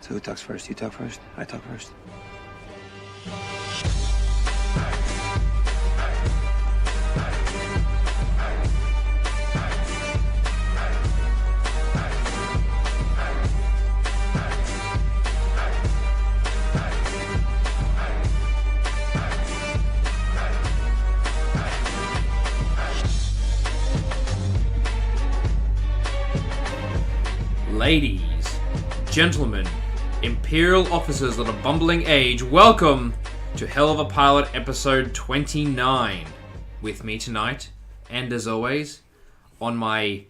So who talks first? You talk first? I talk first. Ladies, gentlemen, Imperial officers of a bumbling age, welcome to Hell of a Pilot episode 29. With me tonight, and as always, on my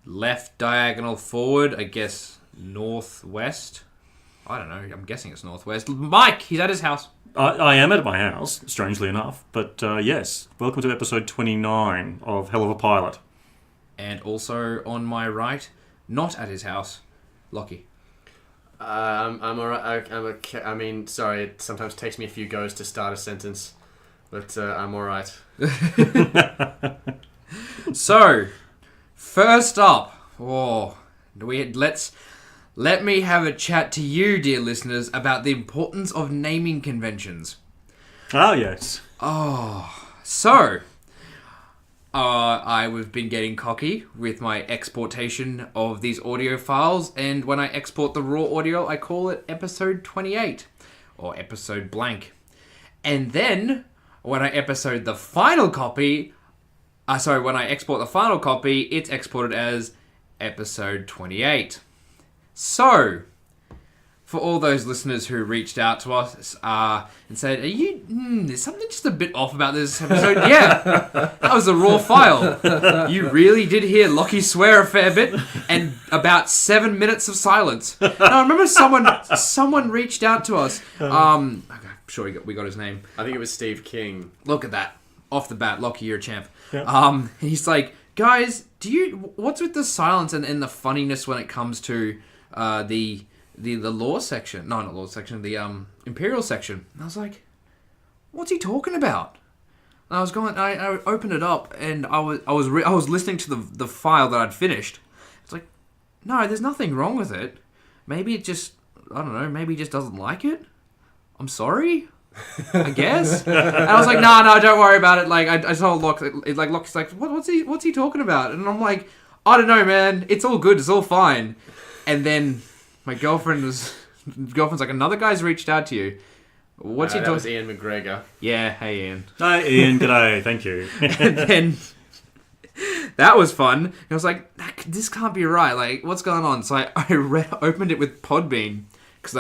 left diagonal forward, I guess northwest. I don't know, I'm guessing it's northwest. Mike, he's at his house. I am at my house, strangely enough. But yes, welcome to episode 29 of Hell of a Pilot. And also on my right, not at his house, Lockie. I'm alright. I mean, sorry, it sometimes takes me a few goes to start a sentence, but I'm alright. So, first up, let me have a chat to you, dear listeners, about the importance of naming conventions. Oh, yes. I've been getting cocky with my exportation of these audio files, and when I export the raw audio, I call it episode 28, or episode blank. And then, when I export the final copy, it's exported as episode 28. So, for all those listeners who reached out to us and said, there's something just a bit off about this episode. Yeah, that was a raw file. You really did hear Lockie swear a fair bit and about 7 minutes of silence. Now, I remember someone reached out to us. I'm sure we got his name. I think it was Steve King. Look at that. Off the bat, Lockie, you're a champ. Yeah. He's like, guys, what's with the silence and the funniness when it comes to the law section? No, not law section. The Imperial section. And I was like, what's he talking about? And I opened it up and I was listening to the file that I'd finished. It's like, no, there's nothing wrong with it. Maybe it just, I don't know, maybe he just doesn't like it. I'm sorry, I guess. And I was like, no, don't worry about it. Like, I told Locke, Locke's like, what's he talking about? And I'm like, I don't know, man. It's all good. It's all fine. And then my girlfriend's like, another guy's reached out to you. What's he talking? That was Ian McGregor. Yeah, hey Ian. Hi Ian, g'day, thank you. And then that was fun. And I was like, this can't be right. Like, what's going on? So I opened it with Podbean because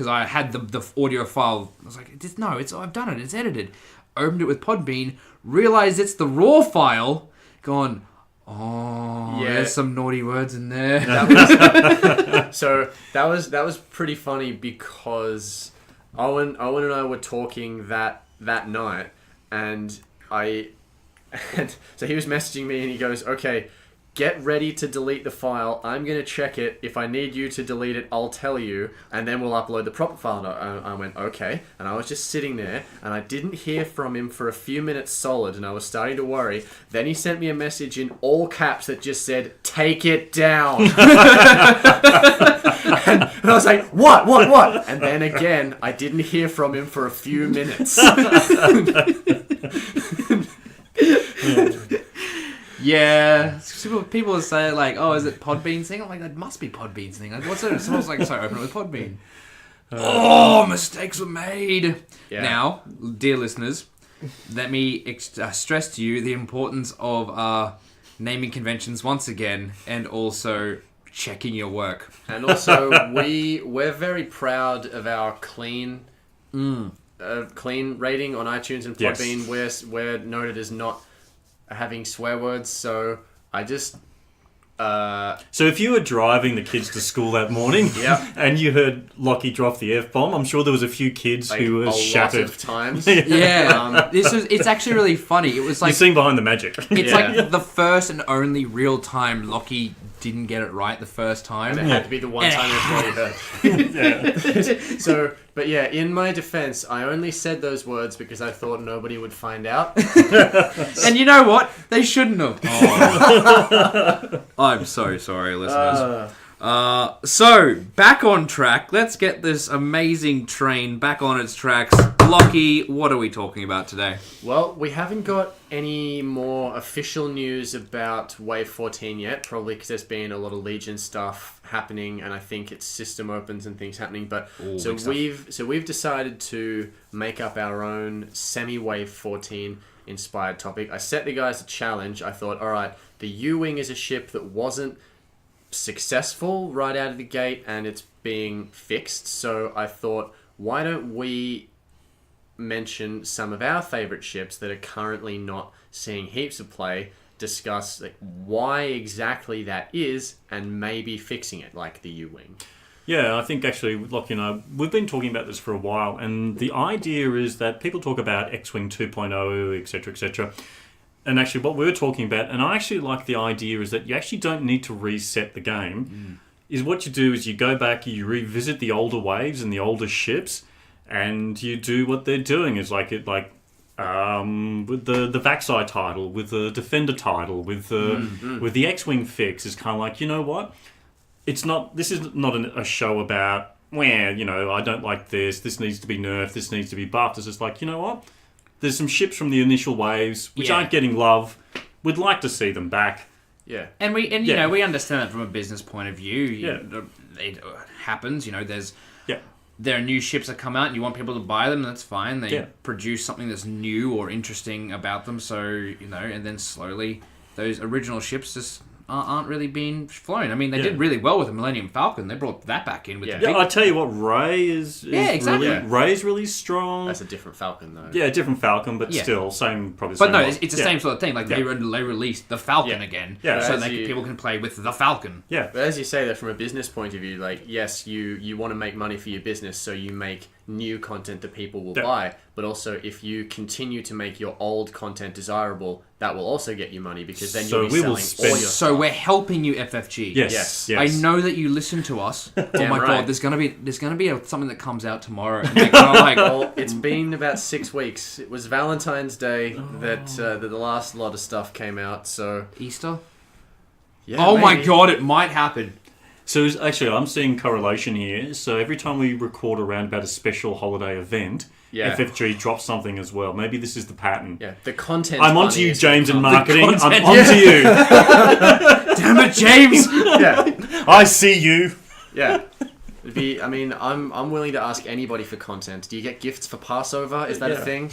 I had the audio file. I was like, I've done it. It's edited. Opened it with Podbean. Realized it's the raw file. Gone. Oh, yeah. There's some naughty words in there. So that was pretty funny because Owen and I were talking that night, and so he was messaging me and he goes, okay, get ready to delete the file. I'm going to check it. If I need you to delete it, I'll tell you, and then we'll upload the proper file. And I went, okay. And I was just sitting there, and I didn't hear from him for a few minutes solid, and I was starting to worry. Then he sent me a message in all caps that just said, take it down. and I was like, what? And then again, I didn't hear from him for a few minutes. Yeah, people will say like, "Oh, is it Podbean's thing?" I'm like, "That must be Podbean's thing." Like, what's it? Someone's like, "Sorry, open it with Podbean." Mistakes were made. Yeah. Now, dear listeners, let me stress to you the importance of naming conventions once again, and also checking your work. And also, we're very proud of our clean rating on iTunes and Podbean. Yes. We're noted as not having swear words, so I just So if you were driving the kids to school that morning, and you heard Lockie drop the F-bomb, I'm sure there was a few kids who were shattered. A lot of times. It's actually really funny. It was like you're seeing behind the magic. It's like the first and only real time Lockie didn't get it right the first time. And it had to be the one time it heard. So, but yeah, in my defense, I only said those words because I thought nobody would find out. And you know what? They shouldn't have. Oh. I'm so sorry, listeners. So, back on track. Let's get this amazing train back on its tracks. Lockie, what are we talking about today? Well, we haven't got any more official news about Wave 14 yet, probably because there's been a lot of Legion stuff happening, and I think it's system opens and things happening. But so we've decided to make up our own semi-Wave 14 inspired topic. I set the guys a challenge. I thought, all right, the U-Wing is a ship that wasn't successful right out of the gate, and it's being fixed. So I thought, why don't we mention some of our favorite ships that are currently not seeing heaps of play, discuss why exactly that is, and maybe fixing it, like the U-Wing. Yeah, I think actually, Lockie and I, we've been talking about this for a while, and the idea is that people talk about X-Wing 2.0, etc., etc., and actually what we're talking about, and I actually like the idea, is that you actually don't need to reset the game. Is what you do is you go back, you revisit the older waves and the older ships, and you do what they're doing. Is with the Vaxi title, with the Defender title, with the X-Wing fix, is kind of like, you know what? It's not. This is not a show about where, you know, I don't like this. This needs to be nerfed. This needs to be buffed. It's just like, you know what? There's some ships from the initial waves which aren't getting love. We'd like to see them back. Yeah, and you know, we understand that from a business point of view. It happens. You know, there are new ships that come out and you want people to buy them, that's fine. They produce something that's new or interesting about them, so, you know, and then slowly those original ships just aren't really being flown. I mean, they did really well with the Millennium Falcon. They brought that back in with the big... I tell you what, Ray is exactly. Ray's really strong. That's a different Falcon, though. Yeah, different Falcon, but still, same. But no, it's the same sort of thing. Like, they released the Falcon again, so people can play with the Falcon. Yeah. But as you say, that from a business point of view, like, yes, you want to make money for your business, so you make new content that people will buy, but also if you continue to make your old content desirable, that will also get you money, because then you'll be selling all your stuff. So we're helping you, FFG. Yes. I know that you listen to us. Oh my god, there's gonna be something that comes out tomorrow. And well, it's been about 6 weeks. It was Valentine's Day that the last lot of stuff came out. So Easter. Yeah. Oh my god, it might happen. So actually, I'm seeing correlation here. So every time we record around about a special holiday event, FFG drops something as well. Maybe this is the pattern. Yeah, the content. I'm onto you, James, in marketing. I'm onto you. Damn it, James. I see you. Yeah. I'm willing to ask anybody for content. Do you get gifts for Passover? Is that a thing?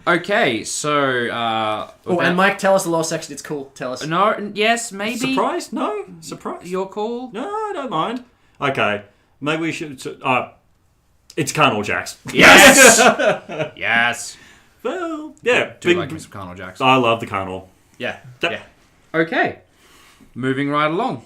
Okay, so... and Mike, tell us the law section. It's cool. Tell us. No, yes, maybe. Surprise? No? Surprise? Your call? No, I don't mind. Okay, maybe we should... it's Carnor Jax. Yes! Yes. Well, yeah. Do like me some Carnor Jax. I love the Carnor. Yeah. Okay, moving right along.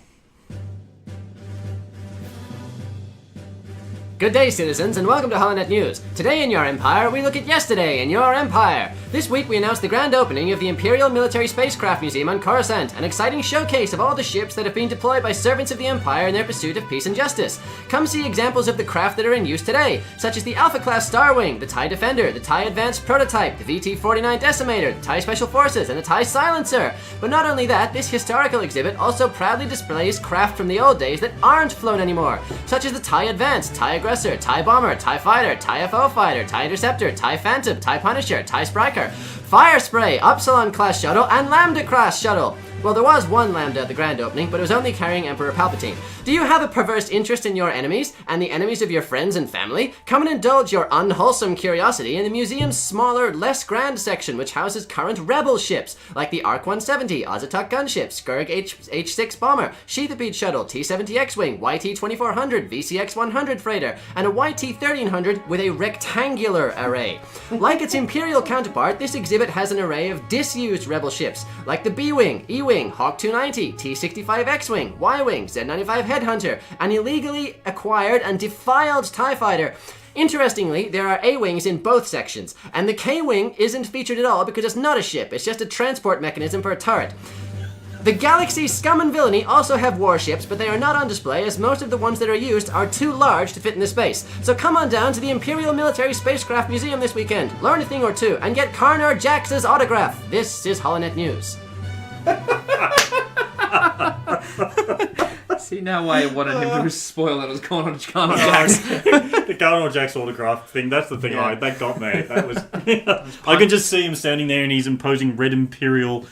Good day, citizens, and welcome to Holonet News. Today in your empire, we look at yesterday in your empire. This week, we announced the grand opening of the Imperial Military Spacecraft Museum on Coruscant, an exciting showcase of all the ships that have been deployed by servants of the Empire in their pursuit of peace and justice. Come see examples of the craft that are in use today, such as the Alpha-class Starwing, the TIE Defender, the TIE Advanced Prototype, the VT-49 Decimator, the TIE Special Forces, and the TIE Silencer. But not only that, this historical exhibit also proudly displays craft from the old days that aren't flown anymore, such as the TIE Advanced, TIE Aggressor, TIE Bomber, TIE Fighter, TIE FO Fighter, TIE Interceptor, TIE Phantom, TIE Punisher, TIE Spriker, Fire Spray, Upsilon-class Shuttle, and Lambda-class Shuttle. Well, there was one Lambda at the grand opening, but it was only carrying Emperor Palpatine. Do you have a perverse interest in your enemies, and the enemies of your friends and family? Come and indulge your unwholesome curiosity in the museum's smaller, less grand section, which houses current Rebel ships, like the ARC-170, Azatuk gunship, Skirg H6 bomber, Sheathipede shuttle, T-70 X-Wing, YT-2400, VCX-100 freighter, and a YT-1300 with a rectangular array. Like its Imperial counterpart, this exhibit has an array of disused Rebel ships, like the B-Wing, E-Wing, Hawk 290, T-65 X-Wing, Y-Wing, Z-95 Headhunter, an illegally acquired and defiled TIE Fighter. Interestingly, there are A-Wings in both sections, and the K-Wing isn't featured at all because it's not a ship, it's just a transport mechanism for a turret. The Galaxy's scum and villainy also have warships, but they are not on display as most of the ones that are used are too large to fit in the space. So come on down to the Imperial Military Spacecraft Museum this weekend, learn a thing or two, and get Carnor Jax's autograph. This is Holonet News. See now why I wanted him to spoil that it was Carnor Jax. The Carnor Jax autograph thing, that's the thing, that got me. That was... I can just see him standing there and he's imposing red Imperial,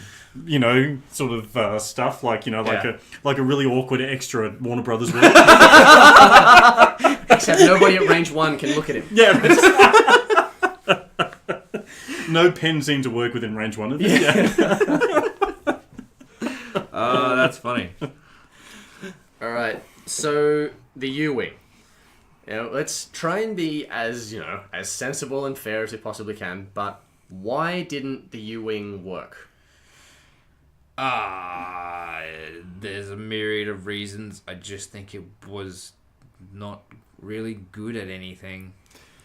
sort of stuff, like a really awkward extra at Warner Brothers world. Except nobody at range 1 can look at him. Yeah. No pen seemed to work within range 1 of it. Yeah. Oh, that's funny. All right, so the U-Wing. Let's try and be as sensible and fair as we possibly can, but why didn't the U-Wing work? There's a myriad of reasons. I just think it was not really good at anything.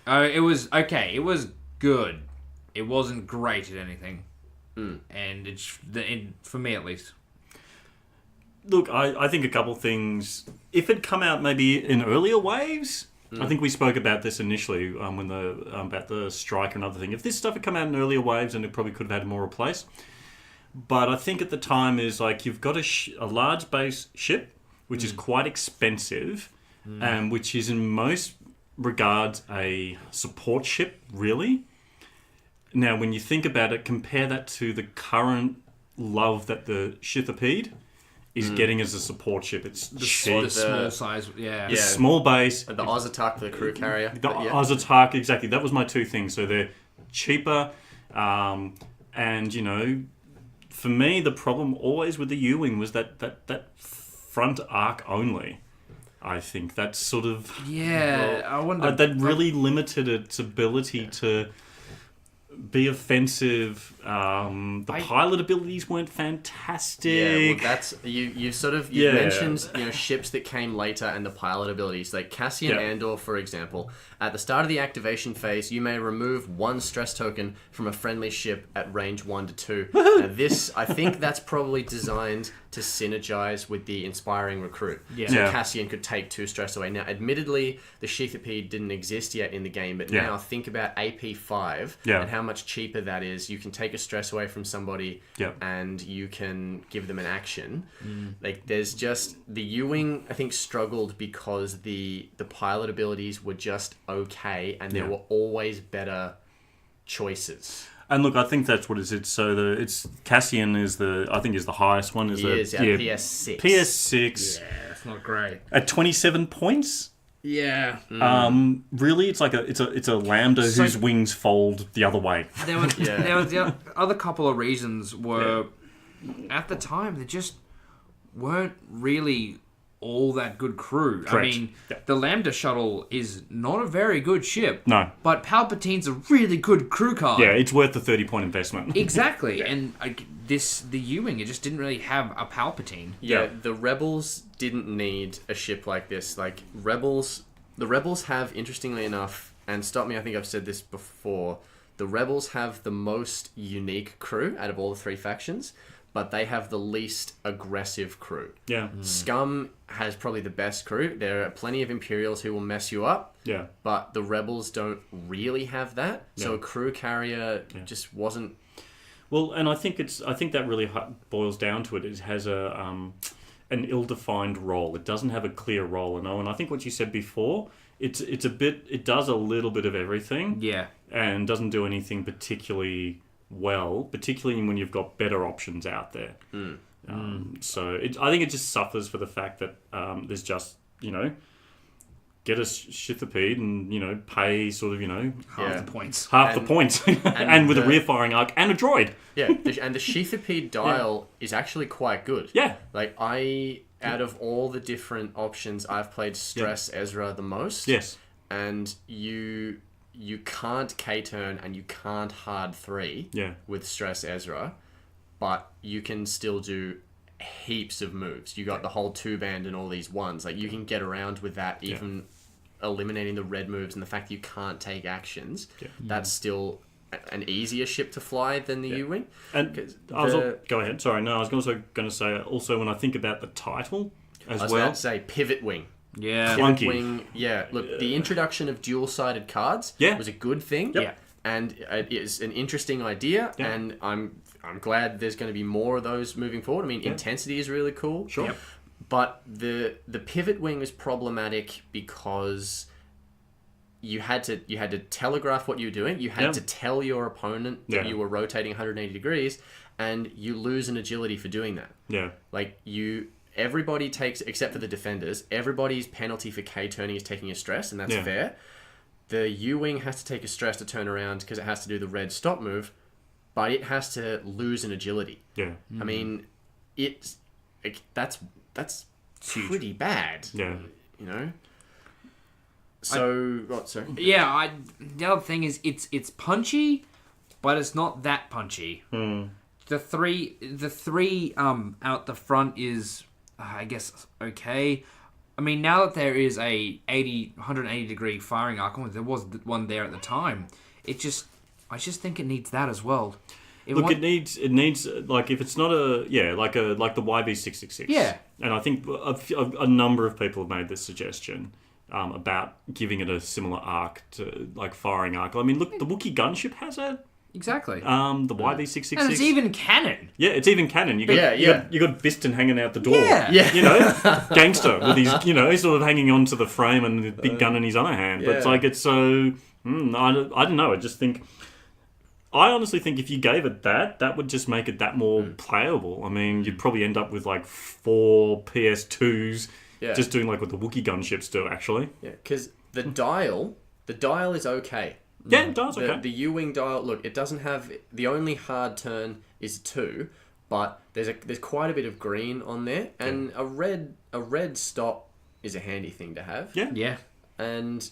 It was okay. It was good. It wasn't great at anything. And it's for me at least. Look, I think a couple things. If it come out maybe in earlier waves, I think we spoke about this initially when about the strike and other thing. If this stuff had come out in earlier waves, then it probably could have had more replace. But I think at the time is like you've got a large base ship, which is quite expensive, and which is in most regards a support ship, really. Now, when you think about it, compare that to the current love that the Shithapede is getting as a support ship. It's the small size, the small base. The Ozatak, the crew carrier. The Ozatak, exactly. That was my two things. So they're cheaper, and for me, the problem always with the U-Wing was that front arc only. I think that's sort of... Yeah, I wonder... that really limited its ability to be offensive. The pilot abilities weren't fantastic. Yeah, well, that's... You mentioned, ships that came later and the pilot abilities. Like Cassian Andor, for example. At the start of the activation phase, you may remove one stress token from a friendly ship at range 1 to 2. Now I think that's probably designed to synergize with the inspiring recruit. Yeah. So Cassian could take 2 stress away. Now, admittedly, the Shithapede didn't exist yet in the game, but now think about AP5 and how much cheaper that is. You can take a stress away from somebody and you can give them an action. Like, there's just... The U-Wing, I think, struggled because the pilot abilities were just okay, and there were always better choices. And look, I think that's what it is. So it's Cassian is the highest one. PS6. PS6. Yeah, that's not great. At 27 points. Yeah. Really, it's like it's a lambda whose wings fold the other way. There was the other couple of reasons were at the time they just weren't really all that good crew. Correct. I mean, the Lambda shuttle is not a very good ship. No. But Palpatine's a really good crew card. Yeah, it's worth the 30-point investment. Exactly. And the U-Wing, it just didn't really have a Palpatine. Yeah, the Rebels didn't need a ship like this. Like, the Rebels have, interestingly enough, and stop me, I think I've said this before, the Rebels have the most unique crew out of all the 3 factions, but they have the least aggressive crew. Yeah. Scum has probably the best crew. There are plenty of Imperials who will mess you up. Yeah. But the Rebels don't really have that. Yeah. So a crew carrier just wasn't... Well, and I think that really boils down to it. It has an ill-defined role. It doesn't have a clear role. And I think what you said before, it does a little bit of everything. Yeah. And doesn't do anything particularly well, particularly when you've got better options out there. So I think it just suffers for the fact that there's just, get a Shithapede and, pay sort of, half the points. Half the points. and with a rear-firing arc and a droid. Yeah, and the Shithapede dial is actually quite good. Yeah. Like, out of all the different options, I've played Stress Ezra the most. Yes. And you can't K-turn and you can't hard 3 with Stress Ezra, but you can still do heaps of moves. You got the whole 2-band and all these ones. Like, you can get around with that, even eliminating the red moves and the fact that you can't take actions. Yeah. That's still an easier ship to fly than the U-Wing. And go ahead. Sorry, no, I was also going to say, also when I think about the title as well. I was about to say Pivot Wing. Yeah, clunky. Wing, look, the introduction of dual-sided cards was a good thing. Yep. Yeah. And it is an interesting idea, and I'm glad there's going to be more of those moving forward. I mean, intensity is really cool. Sure. Yep. But the pivot wing is problematic because you had to telegraph what you were doing. You had to tell your opponent that you were rotating 180 degrees, and you lose an agility for doing that. Yeah. Like everybody takes, except for the defenders, everybody's penalty for K turning is taking a stress, and that's fair. The U-wing has to take a stress to turn around because it has to do the red stop move, but it has to lose an agility. Yeah. I mean, that's pretty bad. Yeah. You know. So, sorry. Yeah, the other thing is it's punchy, but it's not that punchy. The three out the front is, I guess, okay. I mean, now that there is a 180 degree firing arc, there was one there at the time. I just think it needs that as well. It needs like, if it's not like the YV666. Yeah. And I think a number of people have made this suggestion about giving it a similar arc to like firing arc. I mean, look, the Wookiee gunship has it. Exactly. The YV666. And it's even canon. Yeah, it's even canon. You got Biston hanging out the door. Yeah. You know, gangster with his, he's sort of hanging onto the frame and the big gun in his other hand. But it's like, it's so, I don't know. I honestly think if you gave it that would just make it that more playable. I mean, you'd probably end up with like 4 PS2s just doing like what the Wookiee gunships do, actually. Yeah, because the dial is okay. Yeah, it does, okay. The U-wing dial, look, it doesn't have... The only hard turn is 2, but there's quite a bit of green on there, and a red stop is a handy thing to have. Yeah. Yeah. And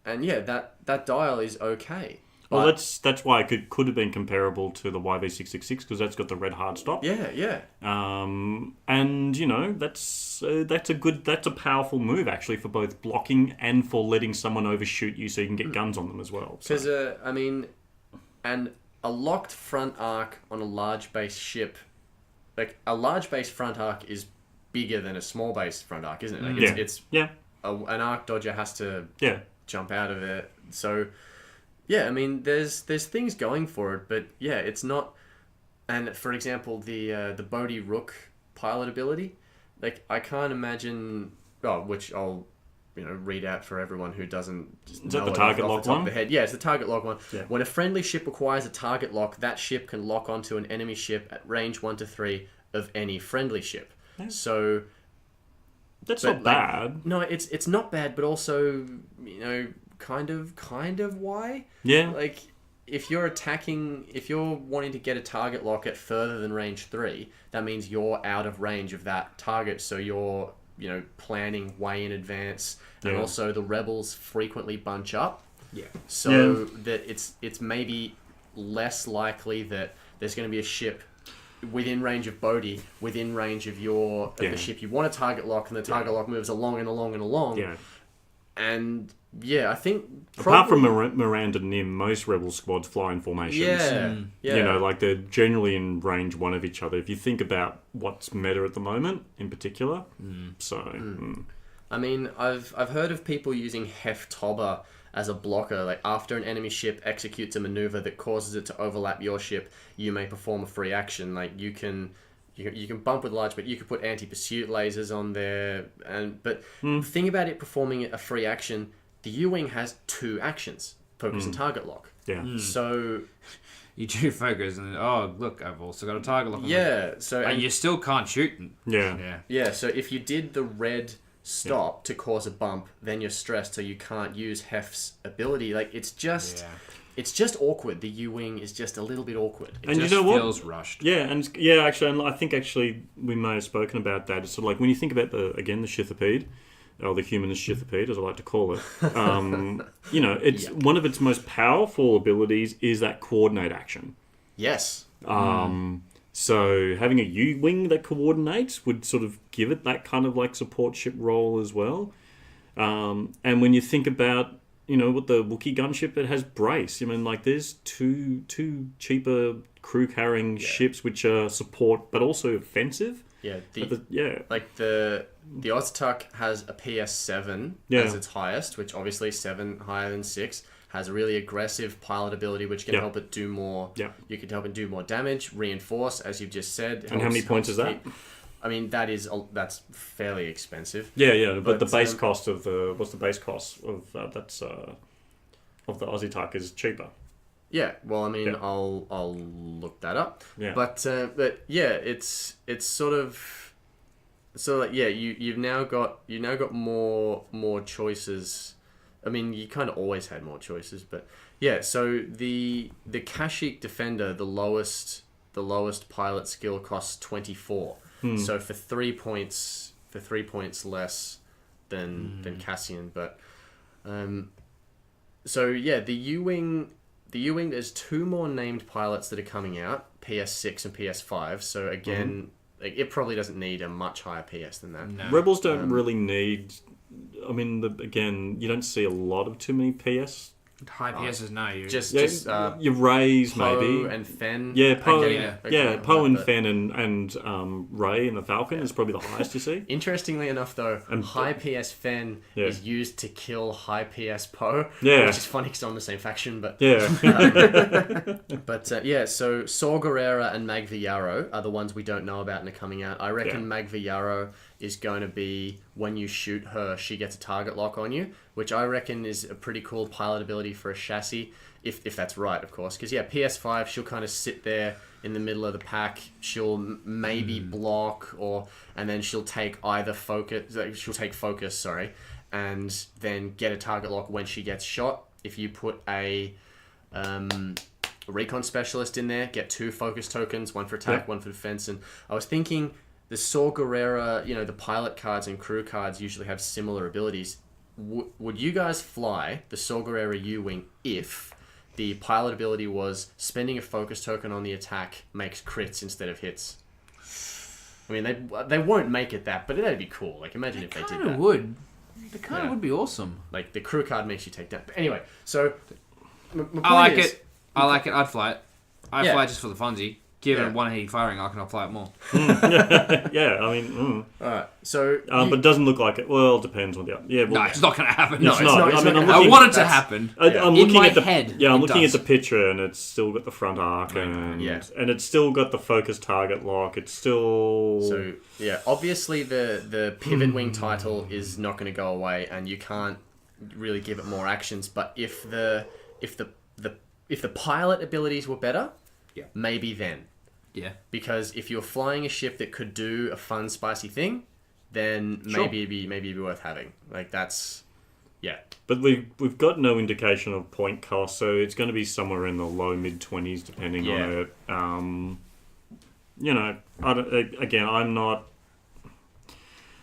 that dial is okay. Well, that's why it could have been comparable to the YV666, because that's got the red hard stop. Yeah. And that's a powerful move actually for both blocking and for letting someone overshoot you so you can get guns on them as well. Because I mean, and a locked front arc on a large base ship, like a large base front arc is bigger than a small base front arc, isn't it? Like it's an arc dodger has to jump out of it, so. Yeah, I mean, there's things going for it, but yeah, it's not. And for example, the Bodhi Rook pilot ability, like I can't imagine. Which I'll read out for everyone who doesn't. Is that the target lock one? Yeah, it's the target lock one. Yeah. When a friendly ship acquires a target lock, that ship can lock onto an enemy ship at range 1 to 3 of any friendly ship. Yeah. So. That's not bad. No, it's not bad, but also kind of why? Yeah. Like, if you're wanting to get a target lock at further than range 3, that means you're out of range of that target, so you're, planning way in advance. And also the rebels frequently bunch up. Yeah. So that it's maybe less likely that there's going to be a ship within range of Bodhi, within range of the ship you want a target lock, and the target lock moves along and along and along. Yeah. And I think apart from Miranda Nim, most rebel squads fly in formations. Yeah. Like they're generally in range 1 of each other. If you think about what's meta at the moment, in particular, I mean, I've heard of people using Heft-Tobber as a blocker. Like after an enemy ship executes a maneuver that causes it to overlap your ship, you may perform a free action. Like you can bump with large, but you could put anti-pursuit lasers on there. But the thing about it performing a free action, the U-wing has 2 actions: focus and target lock. Yeah. So you do focus, and look, I've also got a target lock. And you still can't shoot. Yeah. So if you did the red stop to cause a bump, then you're stressed, so you can't use Hef's ability. Like it's just awkward. The U-wing is just a little bit awkward. It just feels rushed. Yeah, and I think we may have spoken about that. It's sort of like when you think about the Shithipede, or the humanist Shithipede, as I like to call it. It's one of its most powerful abilities is that coordinate action. Yes. So having a U-wing that coordinates would sort of give it that kind of like support ship role as well. And when you think about with the Wookiee gunship, it has brace. I mean, like there's two cheaper crew carrying ships which are support but also offensive. Yeah. Like the Oztuck has a PS7 as its highest, which obviously 7 higher than 6. Has a really aggressive pilot ability, which can help it do more. Yeah. You can help it do more damage, reinforce, as you've just said. And how many points is that? I mean, that's fairly expensive. Yeah. But the But, base cost of what's the base cost of that's of the Aussie Tuck is cheaper. Yeah, well, I mean, Yeah. I'll look that up. Yeah. But yeah, it's sort of like, yeah, you've now got more choices. I mean, you kind of always had more choices, but yeah. So the Kashyyyk Defender, the lowest pilot skill costs 24. So for 3 points less than Cassian, but so yeah, the U-wing. The U-wing, there's 2 more named pilots that are coming out, PS6 and PS5. So again, like, it probably doesn't need a much higher PS than that. No. Rebels don't really need. I mean, again, you don't see a lot of too many PS. High PSs, no. You Just Your Rays Poe maybe. and Fen. Yeah, Poe. are yeah. getting Poe on and that, but Fen and Ray and the Falcon is probably the highest you see. Interestingly enough, though, And- high PS Fen Yeah. is used to kill high PS Poe, Yeah. which is funny because I'm the same faction. But Yeah. yeah, so Saw Gerrera and Mag Villaro are the ones we don't know about and are coming out. I reckon Yeah. Mag Villaro is going to be, when you shoot her, she gets a target lock on you, which I reckon is a pretty cool pilot ability for a chassis, if that's right, of course. Because, yeah, PS5, she'll kind of sit there in the middle of the pack. She'll maybe block, and then she'll take focus, and then get a target lock when she gets shot. If you put a recon specialist in there, get 2 focus tokens, 1 for attack, Yeah. 1 for defense. And I was thinking, the Saw Gerrera, the pilot cards and crew cards usually have similar abilities. Would you guys fly the Saw Gerrera U-wing if the pilot ability was spending a focus token on the attack makes crits instead of hits? I mean, they won't make it that, but that'd be cool. Like, imagine if they did kind of that. would. It kind of Yeah. would be awesome. Like, the crew card makes you take that. But anyway, so my I like point is- it. I like it. I'd fly it. I'd Yeah. fly it just for the funsy. Given Yeah. 180 firing arc, and I'll fly it more. Yeah, I mean, Alright, so... but it doesn't look like it. Well, it depends on the. Yeah, well, No, it's not going to happen. it's not. I mean, I'm I looking, want it to that's- happen. I'm In looking my at the head, Yeah, I'm it looking does. at the picture, and it's still got the front arc, and Yeah. and it's still got the focus target lock. It's still So, yeah, obviously the pivot wing title is not going to go away, and you can't really give it more actions, but if the pilot abilities were better, Yeah. maybe then. Yeah. Because if you're flying a ship that could do a fun, spicy thing, then Sure. maybe it'd be worth having. Like, that's... Yeah. But we've got no indication of point cost, so it's going to be somewhere in the low mid-20s, depending on it. I'm not.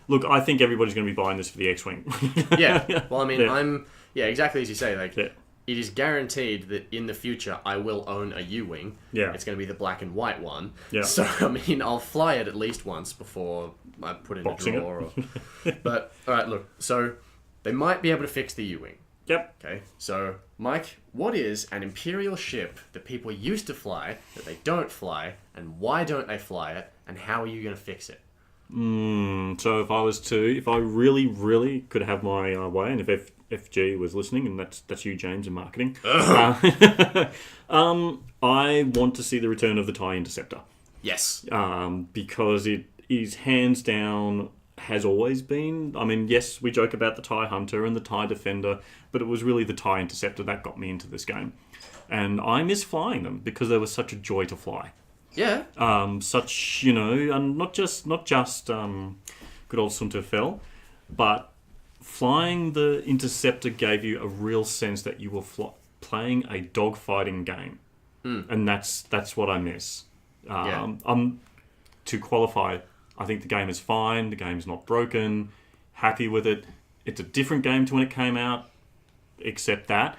Look, I think everybody's going to be buying this for the X-wing. Yeah. Well, I mean, Yeah. Yeah, exactly as you say. Like, Yeah. it is guaranteed that in the future I will own a U-wing. Yeah. It's going to be the black and white one. Yeah. So, I mean, I'll fly it at least once before I put it in Boxing a drawer. But, alright, look. So, they might be able to fix the U-wing. Yep. Okay, so, Mike, what is an Imperial ship that people used to fly, that they don't fly, and why don't they fly it, and how are you going to fix it? So if I really, really could have my way, and if FG was listening, and that's you, James, in marketing, I want to see the return of the TIE Interceptor. Yes. Because it is hands down has always been. I mean, yes, we joke about the TIE Hunter and the TIE Defender, but it was really the TIE Interceptor that got me into this game. And I miss flying them because they were such a joy to fly. Yeah. Such, and not just good old Sunter Fell, but flying the Interceptor gave you a real sense that you were playing a dogfighting game. And that's what I miss. To qualify, I think the game is fine. The game is not broken. Happy with it. It's a different game to when it came out, except that.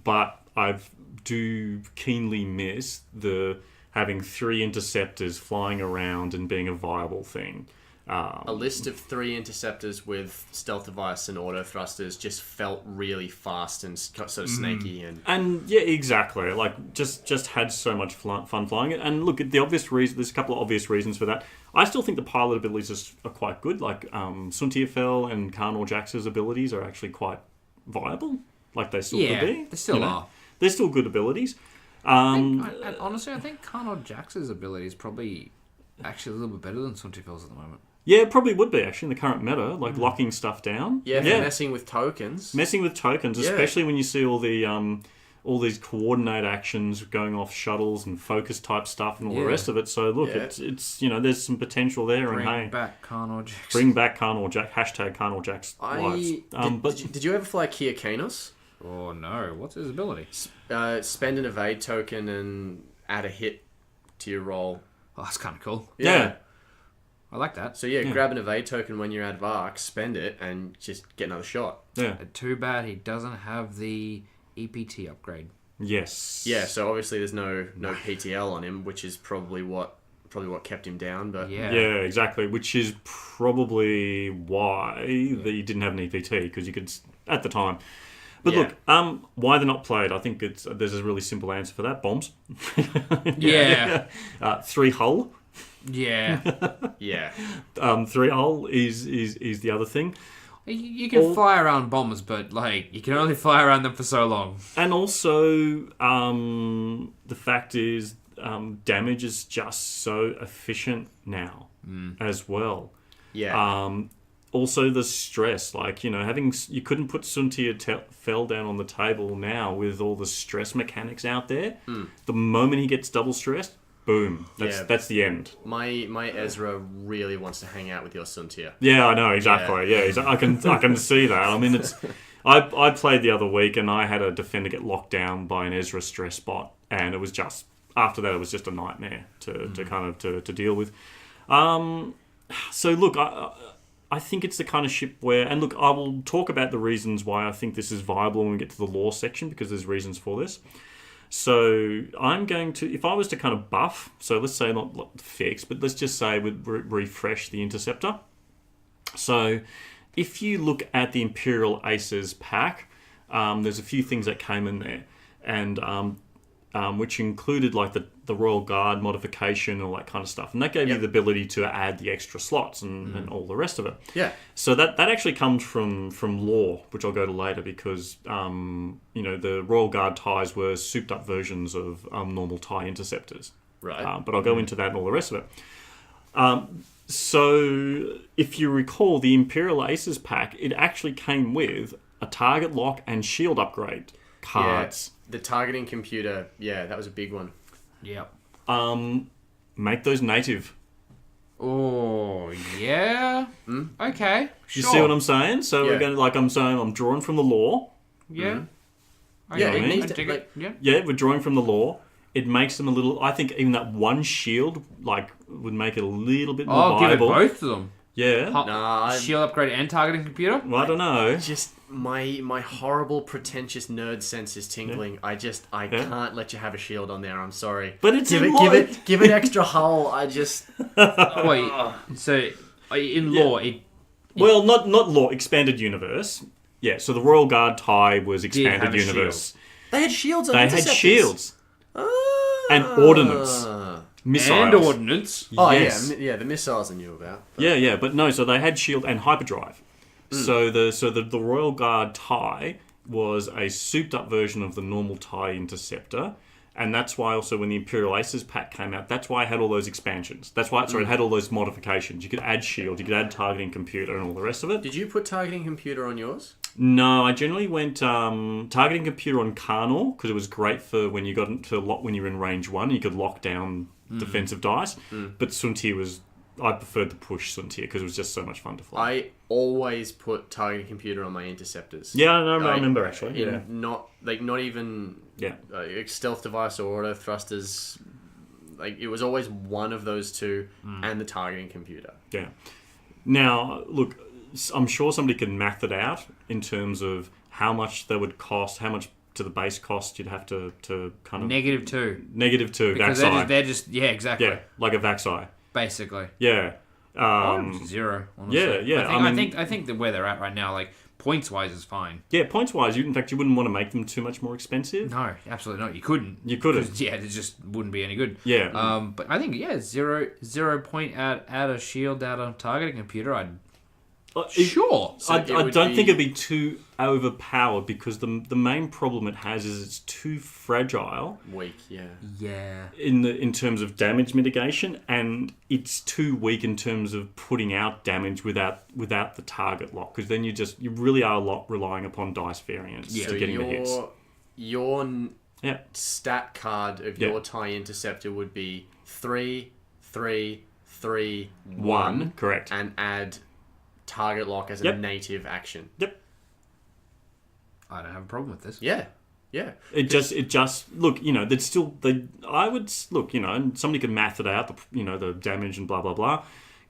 But I do keenly miss the having 3 interceptors flying around and being a viable thing. A list of 3 interceptors with stealth device and auto thrusters just felt really fast and sort of snaky. And yeah, exactly. Like just had so much fun flying it. And look, the obvious reason. There's a couple of obvious reasons for that. I still think the pilot abilities are quite good. Like Suntiafel and Carnor Jax's abilities are actually quite viable. Like they still could be. They still are. They're still good abilities. Honestly, I think Carnor Jax's ability is probably actually a little bit better than Suntifels at the moment. Yeah, it probably would be, actually, in the current meta, like locking stuff down. Yeah, for messing with tokens. Messing with tokens, especially when you see all these coordinate actions going off shuttles and focus type stuff and all the rest of it. So look, it's there's some potential there. Bring back Carnor Jax. Bring back Carnor Jax. Hashtag Carnor Jax lives. Did you ever fly Kia Kanos? Oh no, what's his ability? Spend an evade token and add a hit to your roll. Oh, that's kind of cool. Yeah. I like that. So grab an evade token when you're out of arc, spend it, and just get another shot. Yeah. Too bad he doesn't have the EPT upgrade. Yes. Yeah. So obviously there's no PTL on him, which is probably what kept him down. But Yeah, exactly. Which is probably why he didn't have an EPT, because you could at the time. But look, why they're not played? I think there's a really simple answer for that. Bombs. Yeah. 3 hull. Yeah. yeah. 3 hull is the other thing. You can fly around bombs, but like you can only fly around them for so long. And also, the fact is, damage is just so efficient now as well. Yeah. Also, the stress, like you couldn't put Suntia fell down on the table now with all the stress mechanics out there. The moment he gets double stressed, boom, that's the end. My Ezra really wants to hang out with your Suntia. Yeah, I know exactly. Yeah, I can see that. I mean, I played the other week and I had a defender get locked down by an Ezra stress bot, and it was just after that it was just a nightmare to deal with. So look, I think it's the kind of ship where, and look, I will talk about the reasons why I think this is viable when we get to the lore section, because there's reasons for this. So I'm going to, if I was to kind of buff, so let's say not fix, but let's just say we'd refresh the Interceptor. So if you look at the Imperial Aces pack, there's a few things that came in there, and which included like the Royal Guard modification, all that kind of stuff, and that gave you the ability to add the extra slots and all the rest of it. Yeah. So that actually comes from lore, which I'll go to later, because the Royal Guard ties were souped up versions of normal tie interceptors. Right. But I'll go into that and all the rest of it. So if you recall, the Imperial Aces pack, it actually came with a target lock and shield upgrade cards. Yeah, the targeting computer, that was a big one. Yep. Make those native. Oh, yeah. Okay. You see what I'm saying? So we're going to, I'm saying, I'm drawing from the lore. Yeah. It needs I dig it. Yeah, we're drawing from the lore. It makes them a little. I think even that one shield would make it a little bit more viable. Give it both of them. Yeah. Shield upgrade and targeting computer. Well, I don't know. Just my horrible pretentious nerd sense is tingling. I can't let you have a shield on there. I'm sorry. But it's give it extra hull. I just wait. So in lore, well, not lore. Expanded universe. Yeah. So the Royal Guard tie was expanded universe. They had shields on They had shields and ordnance. Missiles. And ordnance. Oh, yes. yeah, the missiles I knew about. But... Yeah, but no, so they had shield and hyperdrive. So the Royal Guard tie was a souped up version of the normal tie interceptor, and that's why also when the Imperial Aces pack came out, that's why it had all those expansions. That's why it had all those modifications. You could add shield, you could add targeting computer, and all the rest of it. Did you put targeting computer on yours? No, I generally went targeting computer on Carnor, because it was great for when you got into when you were in range 1, you could lock down defensive dice. But Suntia I preferred to push Suntia because it was just so much fun to fly. I always put targeting computer on my interceptors. Yeah, I remember actually. Not even stealth device or auto thrusters. Like it was always one of those two and the targeting computer. Yeah. Now, look, I'm sure somebody can math it out in terms of how much they would cost, how much to the base cost you'd have to kind of... -2. -2, because Vaxi. they're just exactly. Yeah, like a Vaxi. Basically. Yeah. 0, honestly. Yeah. I think that where they're at right now, like points-wise is fine. Yeah, points-wise, in fact, you wouldn't want to make them too much more expensive. No, absolutely not. You couldn't. Yeah, it just wouldn't be any good. Yeah. But I think, 0 point add a shield, add a targeting computer, Sure. I it would don't be- think it'd be too overpowered because the main problem it has is it's too fragile Weak, yeah. Yeah. in terms of damage mitigation, and it's too weak in terms of putting out damage without the target lock, because then you really are a lot relying upon dice variance Yeah. to So getting the hits. your Yeah, stat card of Yeah. your TIE Interceptor would be 3, 3, 3, 1, correct. and add target lock as a Yep. native action. Yep. I don't have a problem with this. Yeah. Yeah. It just look, there's still I would look, and somebody could math it out, the damage and blah blah blah,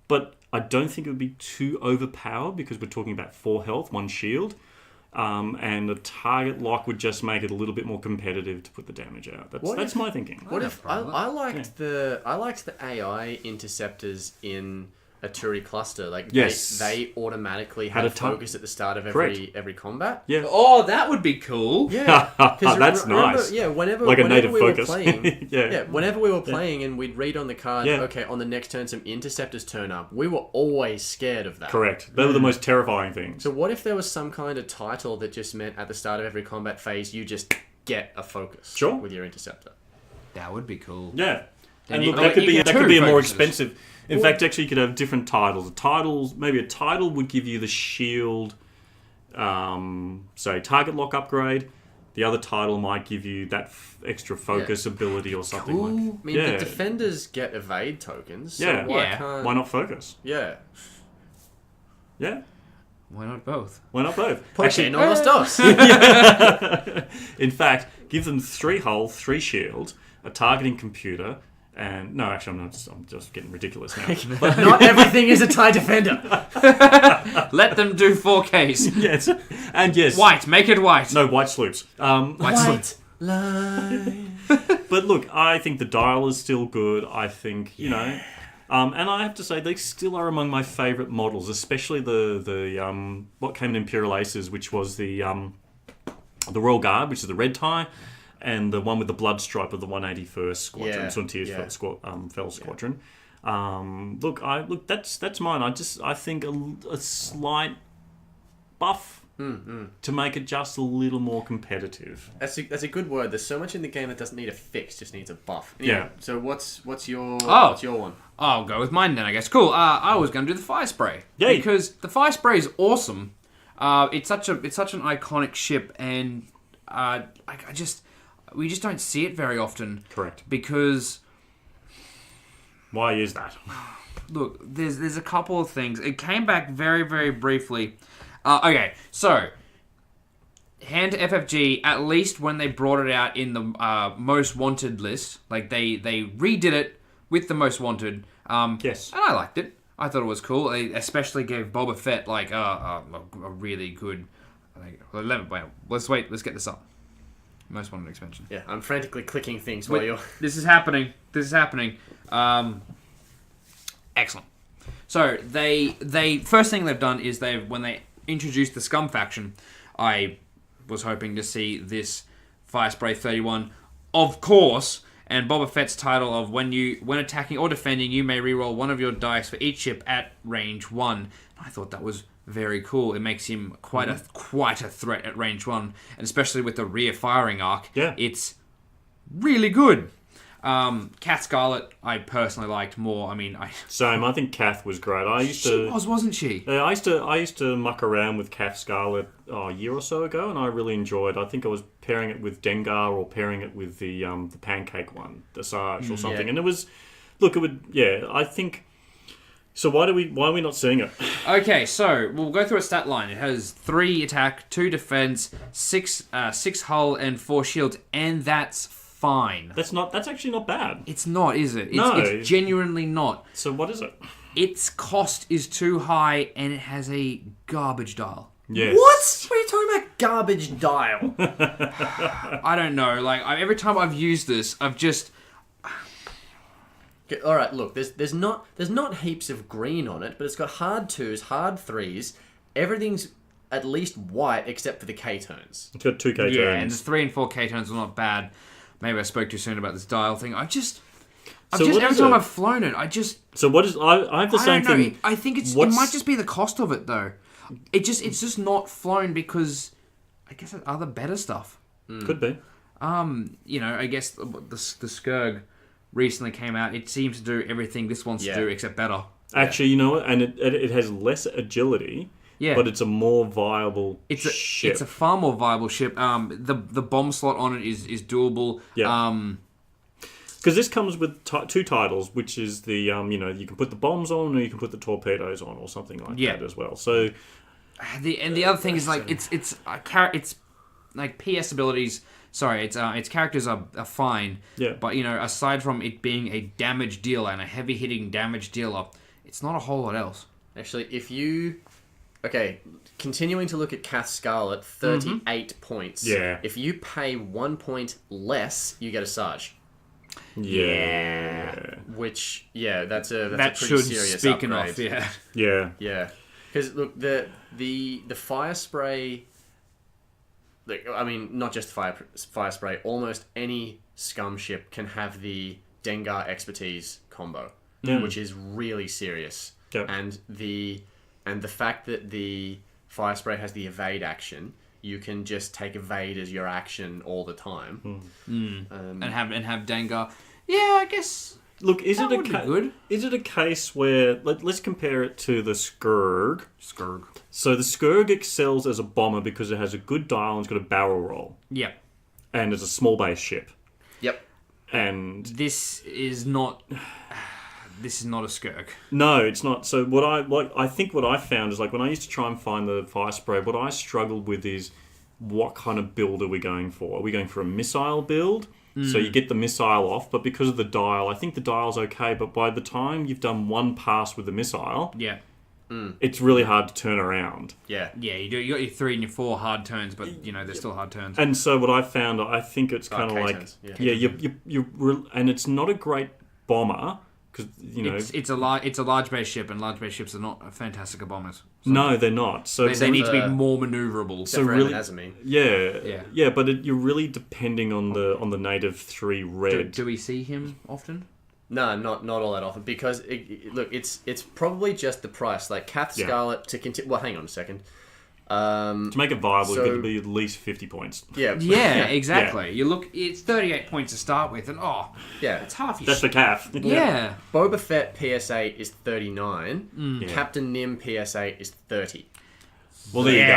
but I don't think it would be too overpowered because we're talking about 4 health, 1 shield, and the target lock would just make it a little bit more competitive to put the damage out. That's my thinking. What have if a problem. I liked the AI interceptors in a Turi cluster? Like Yes. they automatically Had had a focus at the start of Correct. every combat. Yeah. Oh, that would be cool. Yeah, 'Cause That's remember, nice. Yeah, whenever Like a whenever native we focus. were playing, Yeah. whenever we were playing and we'd read on the card, Yeah. okay, on the next turn some interceptors turn up. We were always scared of that. Correct. They were the most terrifying things. So what if there was some kind of title that just meant at the start of every combat phase you just get a focus Sure. with your interceptor? That would be cool. Yeah. And you- look, that could you be get that could two be a more focuses. expensive. In fact, actually, you could have different titles. Maybe a title would give you the shield, say target lock upgrade. The other title might give you that extra focus ability or something Cool. like. I mean, Yeah. the defenders get evade tokens. So Yeah. why Yeah. can't... Why not focus? Yeah. Yeah. Why not both? Why not both? Actually, no los dos. In fact, give them 3 hull, 3 shield, a targeting computer, and no, actually, I'm just getting ridiculous now. But Not everything is a TIE defender. Let them do 4Ks. yes, and yes, White. Make it white. no white sloops. White slip. line. But look, I think the dial is still good. I think and I have to say they still are among my favourite models, especially the what came in Imperial Aces, which was the Royal Guard, which is the red tie, and the one with the blood stripe of the 181st Squadron, Yeah, Suntir's yeah. Fell Squadron. Look, that's mine. I think a slight buff to make it just a little more competitive. That's a good word. There's so much in the game that doesn't need a fix, just needs a buff. Yeah. So what's your Oh. what's your one? I'll go with mine then, I guess. Cool. I was going to do the fire spray. Yay. Because the fire spray is awesome. It's such an iconic ship, and we just don't see it very often. Correct. Because Why is that? look, there's a couple of things. It came back very, very briefly. Okay, so hand to FFG, at least when they brought it out in the most wanted list, like they redid it with the most wanted. Yes. And I liked it. I thought it was cool. They especially gave Boba Fett like a really good. Let's wait. Let's get this up. Most wanted expansion. Yeah, I'm frantically clicking things while you're. This is happening. Excellent. So they first thing they've done is when they introduced the Scum faction, I was hoping to see this Fire Spray 31, of course, and Boba Fett's title of when attacking or defending, you may reroll one of your dice for each ship at range 1. I thought that was very cool. It makes him quite a threat at range 1, and especially with the rear firing arc. Yeah. It's really good. Cat Scarlet, I personally liked more. I mean, Same. I think Kath was great. wasn't she? I used to muck around with Kath Scarlet a year or so ago, and I really enjoyed. I think I was pairing it with Dengar or pairing it with the pancake one, the Sarge or something. Yeah. And it was, look, it would, yeah. I think. So why are we not seeing it? Okay, so we'll go through a stat line. It has 3 attack, 2 defense, 6 hull, and 4 shields, and that's fine. That's actually not bad. It's not, is it? No. It's genuinely not. So what is it? Its cost is too high, and it has a garbage dial. Yes. What? What are you talking about? Garbage dial. I don't know. Like every time I've used this, I've just. Okay, all right, look. There's not heaps of green on it, but it's got hard 2s, hard 3s. Everything's at least white except for the K-tones. It's got 2 K Yeah, and turns. the 3 and 4 K tones are not bad. Maybe I spoke too soon about this dial thing. Every time I've flown it, So what is... I have the same don't know. thing. I think it might just be the cost of it, though. It's just not flown because I guess other better stuff. Could be. I guess the Skurg recently came out. It seems to do everything this wants to do except better. Actually, you know what? And it has less agility. Yeah. But it's a more viable ship. It's a far more viable ship. The bomb slot on it is doable. Yeah. Because this comes with two titles, which is the you can put the bombs on or you can put the torpedoes on or something like that as well. So the other thing is like it's like PS abilities. Sorry, its characters are fine. Yeah. But aside from it being a damage dealer and a heavy hitting damage dealer, it's not a whole lot else. Actually, if you continuing to look at Kath Scarlet, 38 points. Yeah. If you pay 1 point less, you get a Sarge. Yeah. Which that's a pretty should serious speak upgrade. enough. Yeah. Yeah. Because look, the fire spray. Not just fire spray. Almost any scum ship can have the Dengar expertise combo, which is really serious. Yep. And the fact that the fire spray has the evade action, you can just take evade as your action all the time. And have Dengar. Yeah, I guess. Look, is it good? Is it a case where let's compare it to the Skurg? Skurg. So the Skurg excels as a bomber because it has a good dial and it's got a barrel roll. Yeah. And it's a small base ship. Yep. And this is not a Skurg. No, it's not. So I think what I found is like when I used to try and find the fire spray, what I struggled with is what kind of build are we going for? Are we going for a missile build? So you get the missile off, but because of the dial, I think the dial's okay, but by the time you've done one pass with the missile, it's really hard to turn around. Yeah, you do. You got your 3 and your 4 hard turns, but they're still hard turns. And so what I found, I think it's kind of like, turns. and it's not a great bomber because it's a large base ship, and large base ships are not fantastic at bombers. So no, they're not. So they need to be more maneuverable. So really, yeah, but you're really depending on the native 3 red. Do we see him often? No, not all that often because it's probably just the price. Like Kath Scarlet to continue. Well, hang on a second. To make it viable, you've got to be at least 50 points. Yeah, exactly. You look, it's 38 points to start with, and it's half your That's the calf. Yeah. Boba Fett PS8 is 39. Captain Nim PS8 is 30. Well, there you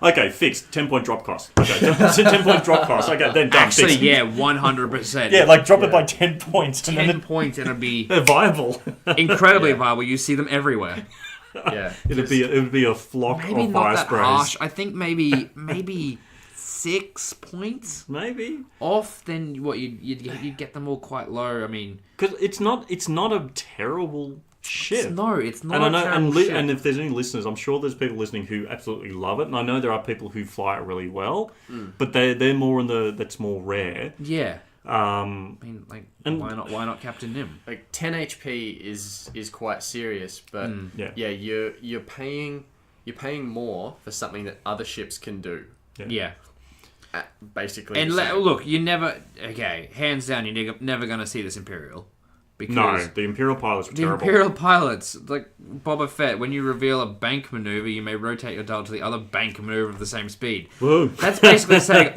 go. Okay, fixed. 10-point drop cost. Okay, 10-point drop cost. Okay, then done. Actually, fixed. 100%. Yeah, like drop it by 10 points. 10 points, and it'd be viable. Incredibly viable. You see them everywhere. Yeah, it would be a flock maybe of not fire that sprays. harsh. I think maybe 6 points maybe off. Then what you'd get them all quite low. I mean, because it's not a terrible ship. It's not. And I know, terrible ship. and if there's any listeners, I'm sure there's people listening who absolutely love it, and I know there are people who fly it really well, but they're more in that's more rare. Yeah. I mean, like, why not Captain Nim? Like 10 HP is quite serious, but you're paying more for something that other ships can do. Yeah. Basically. And look, hands down, you're never going to see this Imperial. Because no, the Imperial pilots were terrible. Imperial pilots, like Boba Fett, when you reveal a bank maneuver, you may rotate your dial to the other bank maneuver of the same speed. Whoa. That's basically saying,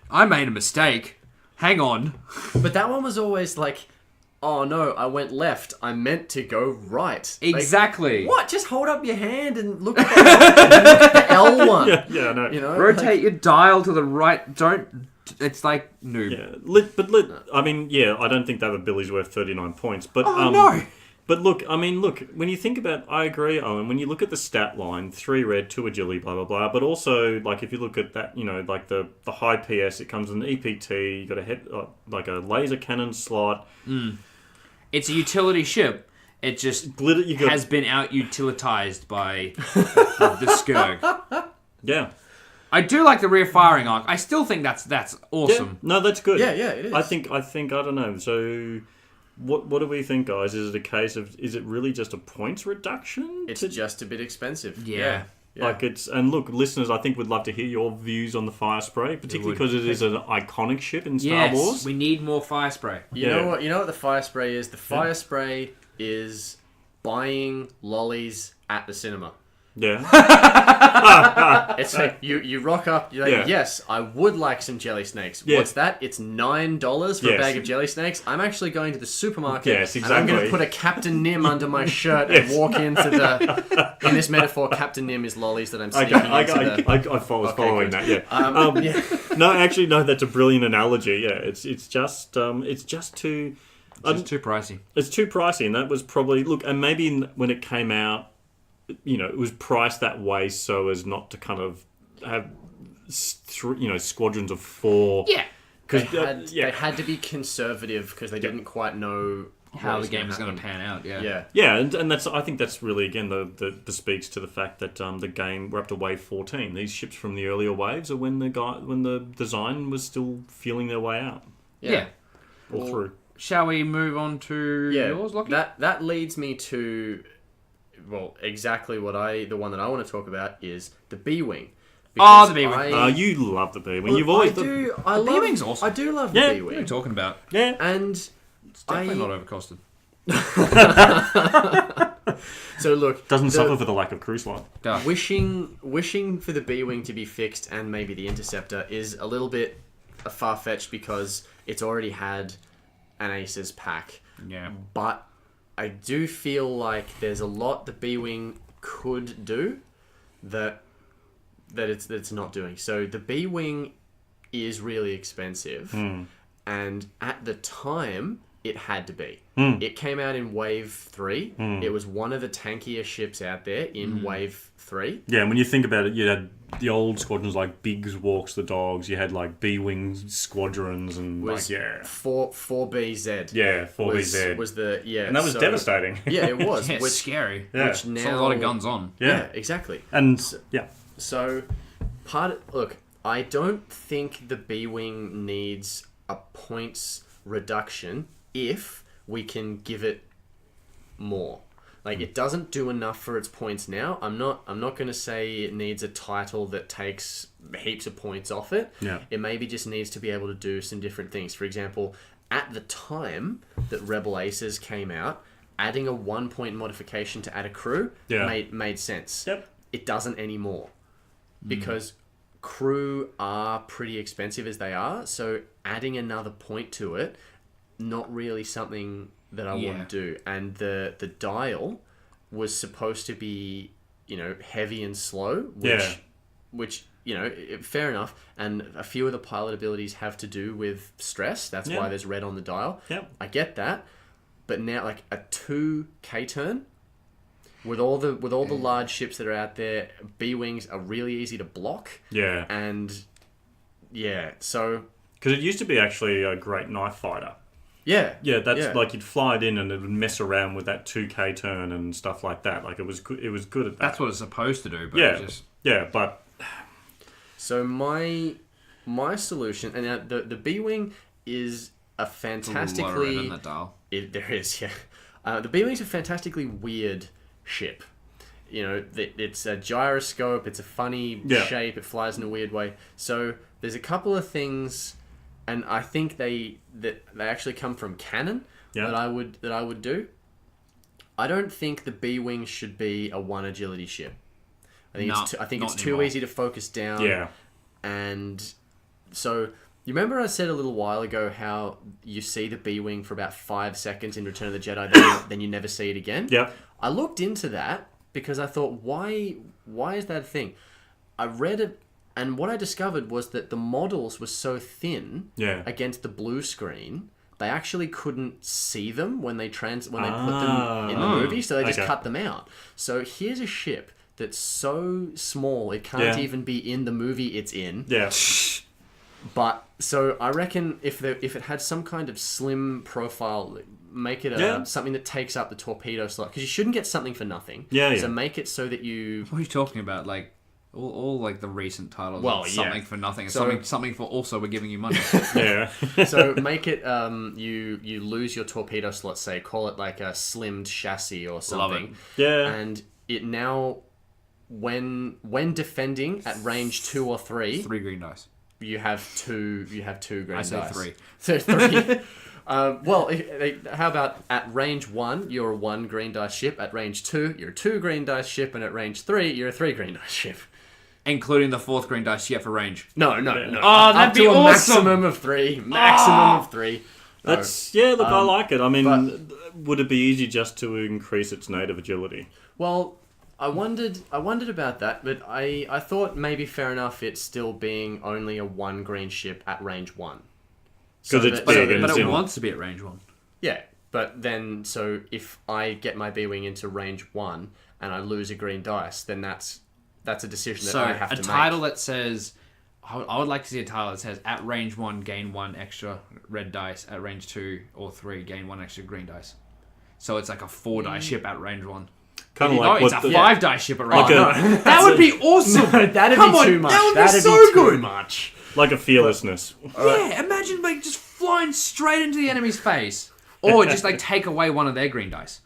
I made a mistake. Hang on. But that one was always like, oh no, I went left. I meant to go right. Exactly. Like, what? Just hold up your hand and look at the L1. Yeah, no. You know, rotate your dial to the right. Don't. It's like noob. Yeah, I mean, I don't think that Billy's worth 39 points. But no. But look, when you think about, I agree, Owen, when you look at the stat line, 3 red, 2 agility, blah, blah, blah, but also, like, if you look at that, like the high PS, it comes with an EPT, you got a head, like a laser cannon slot. It's a utility ship. It just has been out-utilitized by the Skurg. Yeah. I do like the rear firing arc. I still think that's awesome. Yeah. No, that's good. Yeah, it is. I think, I don't know, so... What do we think, guys? Is it a case of... Is it really just a points reduction? It's just a bit expensive. Yeah. Yeah. Like and look, listeners, I think would love to hear your views on the fire spray, particularly because it is an iconic ship in Star Wars. We need more fire spray. You know what? You know what the fire spray is? The fire spray is buying lollies at the cinema. Yeah. It's like you rock up. You're like, yes, I would like some jelly snakes. Yeah. What's that? It's $9 for a bag of jelly snakes. I'm actually going to the supermarket. Yes, And I'm going to put a Captain Nim under my shirt and walk into the. In this metaphor, Captain Nim is lollies that I'm sneaking into the. I was following good. that. Yeah. No, actually, no. That's a brilliant analogy. Yeah. It's just too. It's too pricey. It's too pricey, and that was probably and maybe when it came out. It was priced that way so as not to kind of have, squadrons of 4. Yeah. Because they had to be conservative because they didn't quite know how the game was going to pan out. Yeah. Yeah, and I think that's really again the speaks to the fact that the game, we're up to wave 14. These ships from the earlier waves are when the design was still feeling their way out. Yeah. All through. Shall we move on to yours, Lockie? That leads me to. Well, exactly the one that I want to talk about is the B-Wing. The B-Wing. You love the B-Wing. You've always... The B-Wing's awesome. I do love the B-Wing. What are you talking about? Yeah. And... It's definitely not overcosted. So look... Doesn't suffer for the lack of cruise line. Wishing for the B-Wing to be fixed and maybe the Interceptor is a little bit far-fetched because it's already had an Aces pack. Yeah. But... I do feel like there's a lot the B-Wing could do that it's not doing. So the B-Wing is really expensive, and at the time it had to be. It came out in Wave 3. It was one of the tankier ships out there in Wave 3. Yeah, and when you think about it, you had the old squadrons like Biggs walks the dogs. You had like B-Wing squadrons and 4BZ. Yeah, 4BZ was the and that was devastating. Yeah, it was. Yeah, it's scary. Yeah. Which now It's a lot of guns on. Yeah, exactly. And So look, I don't think the B-Wing needs a points reduction if we can give it more. Like, it doesn't do enough for its points now. I'm not going to say it needs a title that takes heaps of points off it. Yeah. It maybe just needs to be able to do some different things. For example, at the time that Rebel Aces came out, adding a 1-point modification to add a crew made sense. Yep. It doesn't anymore. Because crew are pretty expensive as they are, so adding another point to it, not really something that I want to do. And the dial was supposed to be, heavy and slow, which fair enough. And a few of the pilot abilities have to do with stress. That's why there's red on the dial. Yep. I get that. But now, like, a 2K turn, with all the large ships that are out there, B-Wings are really easy to block. Yeah. And, so... Because it used to be actually a great knife fighter. Yeah. Yeah, that's like you'd fly it in and it would mess around with that 2K turn and stuff like that. Like, it was good at that. That's what it's supposed to do, but but... So my solution... And now the B-Wing is a fantastically... a lot of red on that dial. There is, yeah. The B-Wing's a fantastically weird ship. It's a gyroscope, it's a funny shape, it flies in a weird way. So there's a couple of things, and I think they actually come from canon that I would do. I don't think the B-Wing should be a 1 agility ship. I think it's too easy to focus down. Yeah. And so you remember I said a little while ago how you see the B-Wing for about 5 seconds in Return of the Jedi, then you never see it again? Yeah. I looked into that because I thought, why is that a thing? I read it, and what I discovered was that the models were so thin against the blue screen, they actually couldn't see them when they put them in the movie, so they just cut them out. So here's a ship that's so small it can't even be in the movie it's in. Yeah. But so I reckon if it had some kind of slim profile, make it something that takes up the torpedo slot, because you shouldn't get something for nothing. So make it so that you. What are you talking about? Like all like the recent titles. Well, something for nothing, and something for also we're giving you money. So make it you lose your torpedo slot. Say call it like a slimmed chassis or something. Love it. Yeah. And it now when defending at range 2 or 3, 3 green dice. you have two green I dice. say 3. So 3. Well, how about at range 1, you're a 1 green dice ship. At range 2, you're a 2 green dice ship. And at range 3, you're a 3 green dice ship. Including the 4th green dice yet for range. No. Oh, that'd Up be to a awesome. maximum of 3. Maximum of 3. No. That's look, I like it. I mean, would it be easy just to increase its native agility? Well, I wondered about that, but I thought maybe fair enough it still being only a 1 green ship at range 1. Because it's big and But it's it in- wants to be at range 1. Yeah, but then, so if I get my B-Wing into range 1 and I lose a green dice, then that's a decision that So I have a to title make. that says... I would like to see a title that says, at range 1, gain 1 extra red dice. At range 2 or 3, gain 1 extra green dice. So it's like a 4 die ship at range 1. Kind of No, like it's what a the, 5 die ship at range Like 1. a- That would be awesome! That'd Come be on, too much. that would be That'd so too good! much. like a fearlessness. Yeah, imagine like just flying straight into the enemy's face. Or just like take away one of their green dice.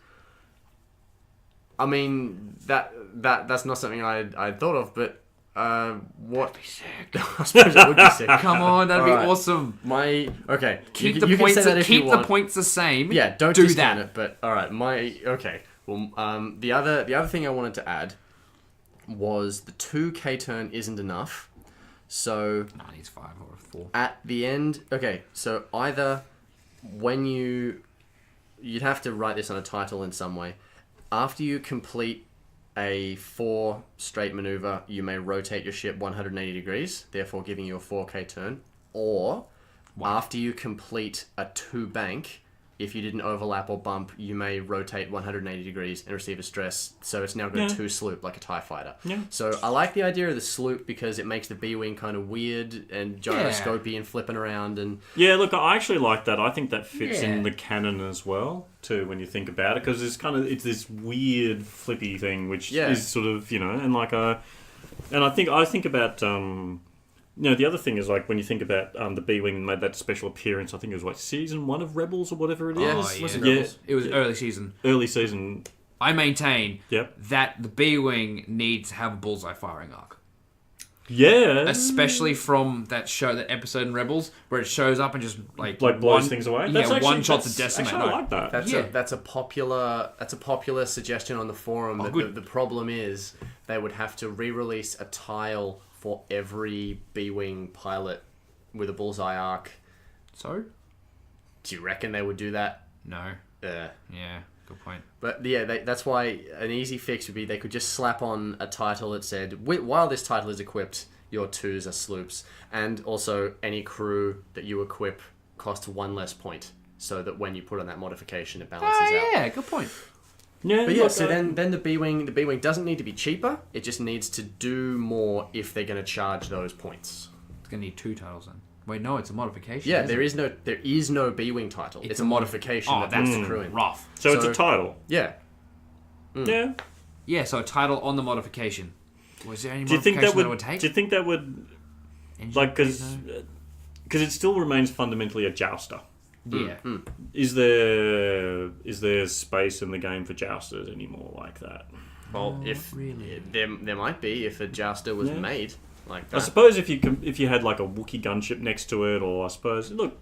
I mean, that's not something I'd thought of, but what? That'd be sick. I suppose it would be sick. Come on, that'd be Alright. awesome. Okay. Keep you the can points. say that if Keep you the want. points the same. Yeah, don't do discount that. it. But all right, okay. Well, the other thing I wanted to add was the 2K turn isn't enough. So Nah, he's 5 or 4. at the end, okay. So either when you'd have to write this on a title in some way. After you complete a 4 straight maneuver, you may rotate your ship 180 degrees, therefore giving you a 4K turn. Or after you complete a 2 bank, if you didn't overlap or bump, you may rotate 180 degrees and receive a stress. So it's now got a 2 sloop like a TIE fighter. Yeah. So I like the idea of the sloop because it makes the B-Wing kind of weird and gyroscopy and flipping around. And Yeah, look, I actually like that. I think that fits Yeah. in the canon as well, too, when you think about it, because it's this weird flippy thing, which is sort of, and like and I think about the other thing is like when you think about the B-Wing made that special appearance. I think it was like season 1 of Rebels or whatever it is. Oh, yeah. Was it Rebels? It was early season. Early season. I maintain Yep. that the B-Wing needs to have a bullseye firing arc. Yeah. Especially from that episode in Rebels where it shows up and just like blows things away. Yeah, one shot to decimate. Actually, I like that. that's a popular suggestion on the forum. Oh, That good. the problem is they would have to re-release a tile for every B-Wing pilot with a bullseye arc. So? Do you reckon they would do that? No. Yeah, good point. But yeah, that's why an easy fix would be they could just slap on a title that said, while this title is equipped, your 2s are sloops. And also, any crew that you equip costs 1 less point. So that when you put on that modification, it balances out. Yeah, good point. Yeah, But yeah, look, so then the B-Wing doesn't need to be cheaper. It just needs to do more if they're going to charge those points. It's going to need 2 titles then. Wait, no, it's a modification. Yeah, isn't there is no B-Wing title. It's a modification that puts the crew in. rough. So it's a title. Yeah. Yeah. Yeah, so a title on the modification. Was there any Do you think modification that that it would take? Do you think that would Engine like upgrade, no? because it still remains fundamentally a jouster? Yeah. Is there space in the game for jousters anymore like that? Well, there might be if a jouster was made like that. I suppose if you had like a Wookiee gunship next to it, or I suppose look,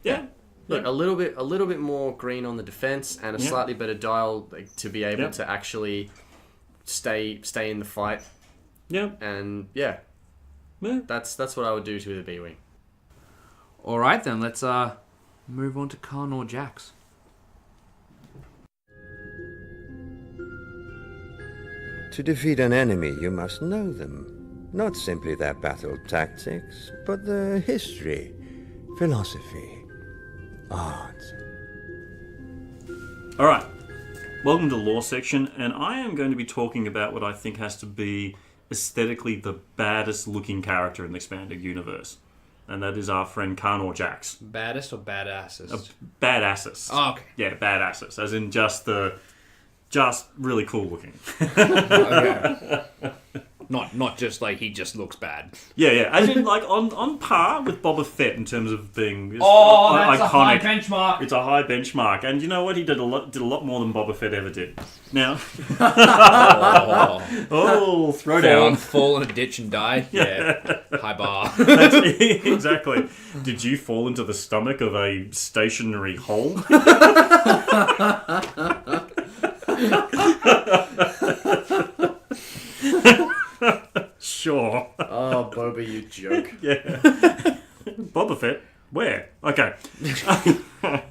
Look, a little bit more green on the defense and a slightly better dial to be able to actually stay in the fight. Yeah. And Yeah. that's what I would do to the B-Wing. All right, then. Let's move on to Carnor Jax. To defeat an enemy, you must know them. Not simply their battle tactics, but their history, philosophy, art. All right. Welcome to the lore section, and I am going to be talking about what I think has to be aesthetically the baddest looking character in the expanded universe. And that is our friend Carnor Jax. Baddest or badasses? Badasses. Oh, okay. Yeah, badasses. As in just really cool looking. Okay. Not just like he just looks bad. Yeah. As in, like, on par with Boba Fett in terms of being That's iconic. a high benchmark. It's a high benchmark, and you know what? He did a lot more than Boba Fett ever did. Now, throw down, fall in a ditch and die. Yeah, high bar. Exactly. Did you fall into the stomach of a stationary hole? Sure. Oh, Boba, you joke. Yeah. Boba Fett? Where? Okay.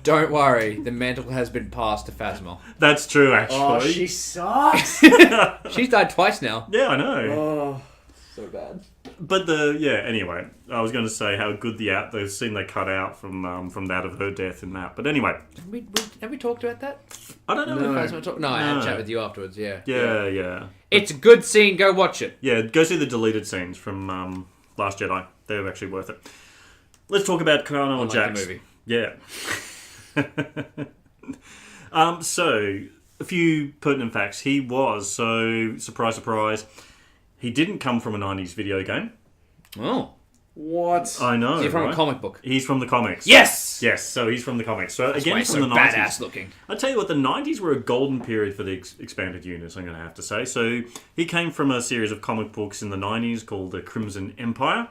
Don't worry, the mantle has been passed to Phasma. That's true, actually. Oh, she sucks. She's died twice now. Yeah, I know. Oh, so bad. But anyway, I was going to say how good the scene they cut out from that of her death in that. But anyway. Have we talked about that? I don't know. No, I had a chat with you afterwards, yeah. Yeah. It's a good scene, go watch it. Yeah, go see the deleted scenes from Last Jedi. They're actually worth it. Let's talk about Carnor Jax. The movie. Yeah. So, a few pertinent facts. He was, surprise, he didn't come from a 90s video game. Oh. What? I know. Is he from right? a comic book? He's from the comics. Yes! Yes, so he's from the comics. So That's again, why from he's the so 90s. badass looking. I tell you what, the 90s were a golden period for the expanded universe, I'm going to have to say. So he came from a series of comic books in the 90s called The Crimson Empire,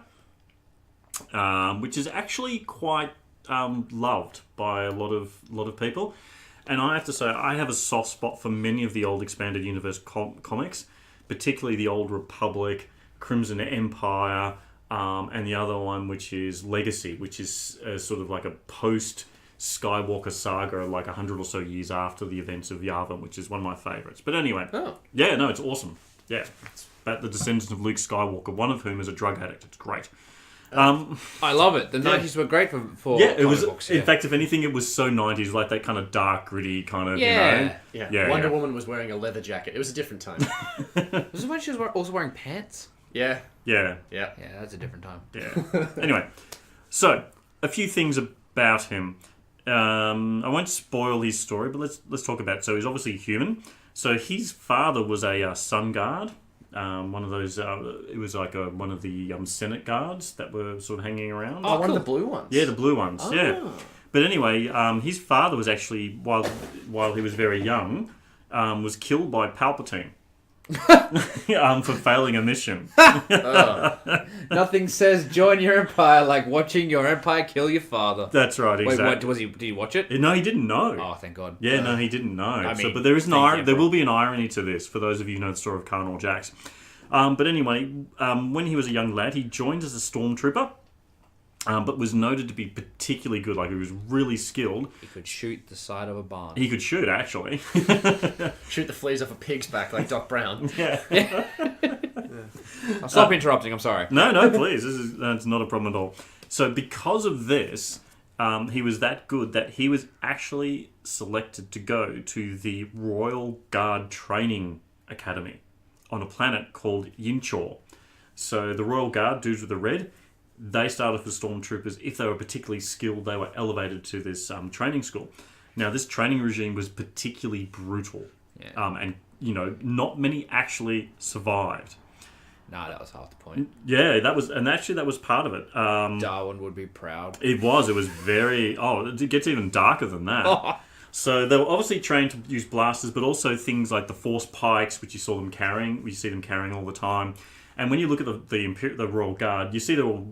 which is actually quite loved by a lot of people. And I have to say, I have a soft spot for many of the old expanded universe comics, particularly the Old Republic, Crimson Empire, and the other one, which is Legacy, which is sort of like a post-Skywalker saga, like 100 or so years after the events of Yavin, which is one of my favourites. But anyway, yeah, no, it's awesome. Yeah, it's about the descendants of Luke Skywalker, one of whom is a drug addict. It's great. I love it. The 90s were great for it was. books, In fact, if anything, it was so 90s, like that kind of dark, gritty kind of. Yeah. You know, Yeah. Wonder Woman was wearing a leather jacket. It was a different time. Was it when she was also wearing pants? Yeah. Yeah. Yeah, that's a different time. Yeah. Anyway, so a few things about him. I won't spoil his story, but let's talk about it. So he's obviously human. So his father was a sun guard. One of those, it was like one of the Senate guards that were sort of hanging around. Oh, one of the blue ones? Yeah, the blue ones, yeah. But anyway, his father was actually, while he was very young, was killed by Palpatine. For failing a mission. Nothing says join your empire like watching your empire kill your father. That's right, exactly. Wait, did he watch it? No, he didn't know. Oh, thank God. Yeah, no, he didn't know. I mean, but there is there will be an irony to this for those of you who know the story of Carnor Jax. But anyway, when he was a young lad, he joined as a stormtrooper, but was noted to be particularly good. Like, he was really skilled. He could shoot the side of a barn. He could shoot, actually. Shoot the fleas off a pig's back like Doc Brown. Yeah. I'll stop interrupting, I'm sorry. No, please. That's not a problem at all. So because of this, he was that good that he was actually selected to go to the Royal Guard Training Academy on a planet called Yinchor. So the Royal Guard, dudes with the red, they started for stormtroopers. If they were particularly skilled, they were elevated to this training school. Now, this training regime was particularly brutal. Yeah. And, not many actually survived. Nah, that was half the point. Yeah, that was part of it. Darwin would be proud. It was very... it gets even darker than that. So they were obviously trained to use blasters, but also things like the force pikes, which you see them carrying all the time. And when you look at the Royal Guard, you see they're all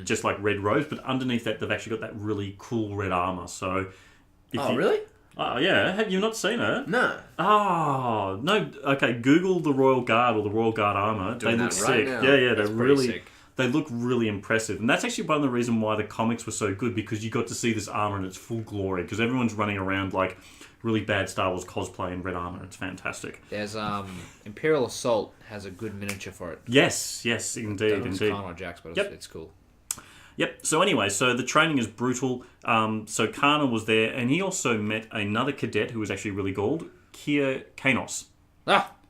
just like red robes, but underneath that, they've actually got that really cool red armor. So, Really? Oh, yeah. Have you not seen it? No. Oh, no. Okay, Google the Royal Guard or the Royal Guard armor. They look sick. Now. Yeah, That's they're pretty sick. They look really impressive. And that's actually one of the reasons why the comics were so good, because you got to see this armor in its full glory, because everyone's running around like really bad Star Wars cosplay in red armor. It's fantastic. There's Imperial Assault has a good miniature for it. Yes, indeed. It's Carnor Jax, but it's cool. Yep. So anyway, the training is brutal. So Carnor was there, and he also met another cadet who was actually really gold, Kia Kanos,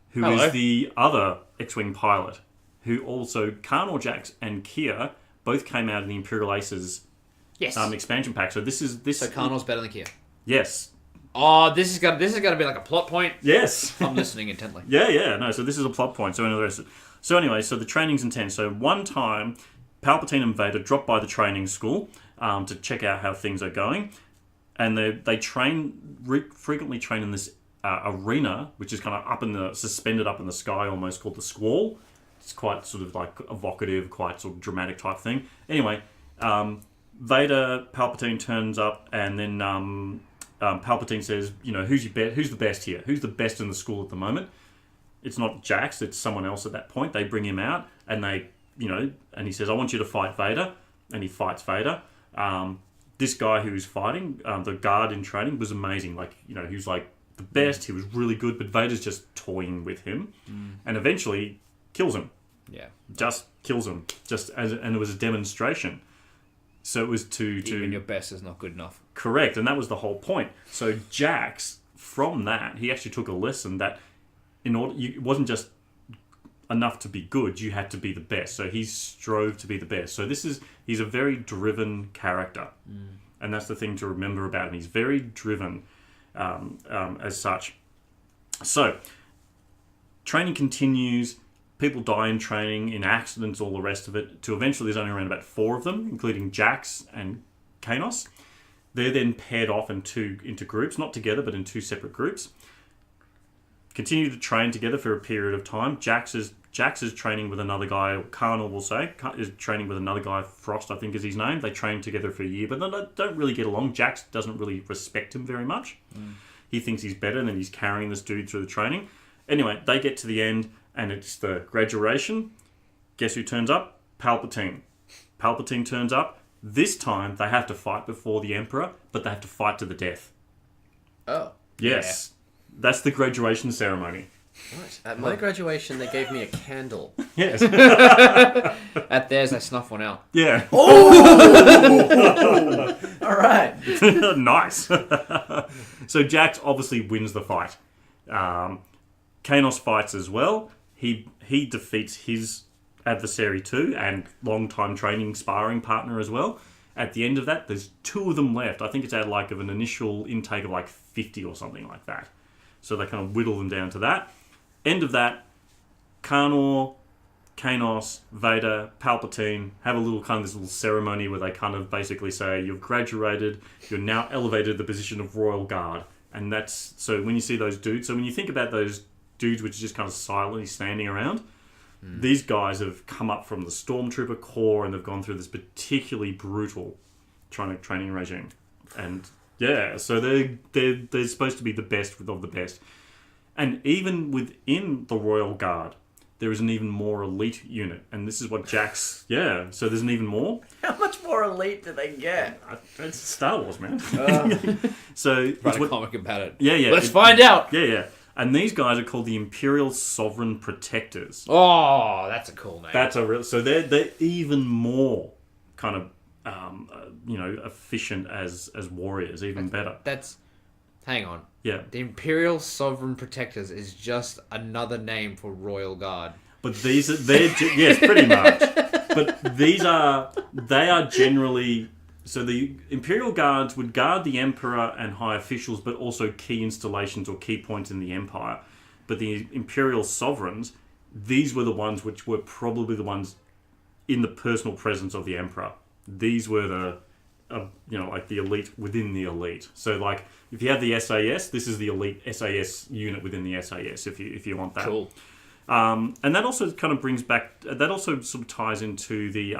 who is the other X-Wing pilot, who also, Carnor Jax and Kia both came out in the Imperial Aces expansion pack. So So Carnor's better than Kia. Yes. Oh, this is gonna be like a plot point. Yes. I'm listening intently. Yeah. No, so this is a plot point. So anyway, so the training's intense. So one time, Palpatine and Vader drop by the training school to check out how things are going, and they frequently train in this arena, which is kind of suspended up in the sky, almost called the Squall. It's quite sort of like evocative, quite sort of dramatic type thing. Anyway, Vader, Palpatine turns up, and then Palpatine says, who's the best here? Who's the best in the school at the moment? It's not Jax, it's someone else at that point. They bring him out, and and he says, I want you to fight Vader, and he fights Vader. This guy who was fighting, the guard in training, was amazing. He was like the best. He was really good, but Vader's just toying with him, and eventually kills him. Yeah, just kills him. And it was a demonstration. So it was to even your best is not good enough. Correct, and that was the whole point. So Jax, from that, he actually took a lesson that it wasn't just enough to be good, you had to be the best. So he strove to be the best. So he's a very driven character. And that's the thing to remember about him. He's very driven as such. So, training continues. People die in training, in accidents, all the rest of it, to eventually there's only around about 4 of them, including Jax and Carnor. They're then paired off into groups, not together, but in 2 separate groups. Continue to train together for a period of time. Jax is training with another guy, Carnor will say, is training with another guy, Frost I think is his name. They train together for a year, but they don't really get along. Jax doesn't really respect him very much. He thinks he's better, and then he's carrying this dude through the training. Anyway, they get to the end, and it's the graduation. Guess who turns up? Palpatine. Palpatine turns up. This time, they have to fight before the Emperor, but they have to fight to the death. Oh. Yes. Yeah. That's the graduation ceremony. Right. At my graduation, they gave me a candle. Yes. At theirs, I snuff one out. Yeah. Oh! All right. Nice. So Jax obviously wins the fight. Carnor fights as well. He defeats his adversary too, and long-time training sparring partner as well. At the end of that, there's 2 of them left. I think it's at of an initial intake of 50 or something like that. So they kind of whittle them down to that. End of that, Carnor, Vader, Palpatine have a little this little ceremony where they kind of basically say, you've graduated, you're now elevated to the position of Royal Guard. And that's, so when you see those dudes, so when you think about those dudes which are just kind of silently standing around, these guys have come up from the Stormtrooper Corps, and they've gone through this particularly brutal training regime. And yeah, so they're supposed to be the best of the best. And even within the Royal Guard, there is an even more elite unit. And this is what Jax... Yeah, so there's an even more. How much more elite do they get? It's Star Wars, man. So Write a comic about it. Yeah. Let's find out. Yeah. And these guys are called the Imperial Sovereign Protectors. Oh, that's a cool name. That's a real... So they're even more kind of, efficient as warriors, even better. Hang on. Yeah. The Imperial Sovereign Protectors is just another name for Royal Guard. But yes, pretty much. But they are generally... So the Imperial Guards would guard the Emperor and high officials, but also key installations or key points in the Empire. But the Imperial Sovereigns, these were the ones which were probably the ones in the personal presence of the Emperor. These were the the elite within the elite. So if you have the SAS, this is the elite SAS unit within the SAS, if you want that. Cool. And that also kind of brings back, that also sort of ties into the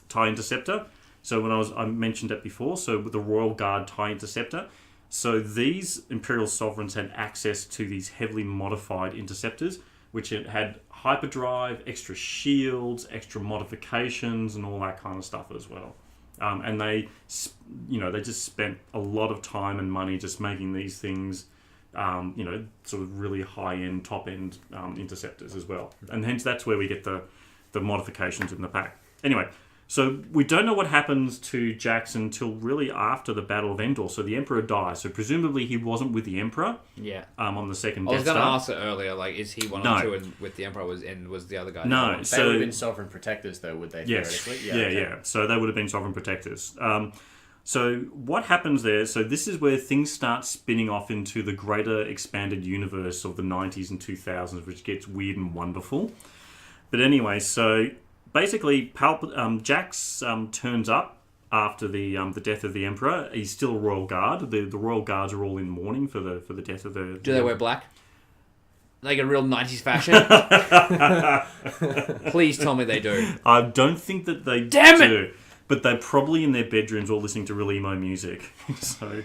TIE Interceptor. So I mentioned it before, so with the Royal Guard TIE Interceptor, so these Imperial Sovereigns had access to these heavily modified interceptors, which had hyperdrive, extra shields, extra modifications, and all that kind of stuff as well. And they just spent a lot of time and money just making these things, sort of really high-end, top-end interceptors as well. And hence that's where we get the modifications in the pack. Anyway, so we don't know what happens to Jax until really after the Battle of Endor. So the Emperor dies. So presumably he wasn't with the Emperor. Yeah. On the second I was Death going to Star. ask it earlier. Is he one No. or two and with the Emperor was the other guy? No. They So would have been sovereign protectors, though, would they? yes. Theoretically? Yeah. So they would have been sovereign protectors. So what happens there? So this is where things start spinning off into the greater expanded universe of the 90s and 2000s, which gets weird and wonderful. But anyway, so basically, Jax turns up after the death of the Emperor. He's still a Royal Guard. The Royal Guards are all in mourning for the death of the. Do they wear black? Like a real 90s fashion? Please tell me they do. I don't think that they Damn do. it! But they're probably in their bedrooms all listening to real emo music. So,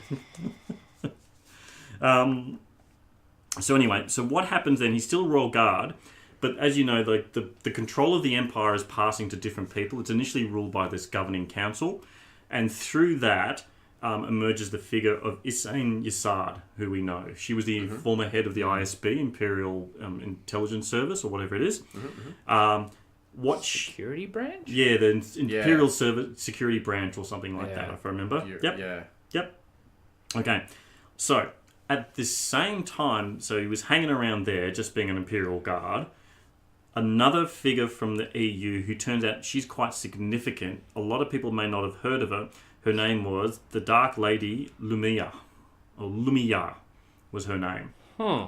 so anyway, so what happens then? He's still Royal Guard, but as you know, the control of the Empire is passing to different people. It's initially ruled by this governing council, and through that emerges the figure of Isain Yasard, who we know. She was the former head of the ISB, Imperial Intelligence Service, or whatever it is. Security branch? Yeah, the Imperial Security Branch or something like that, if I remember. Yep. Okay. So, at the same time, so he was hanging around there, just being an Imperial Guard. Another figure from the EU who turns out she's quite significant. A lot of people may not have heard of her. Her name was the Dark Lady Lumia. Or Lumia was her name. Huh.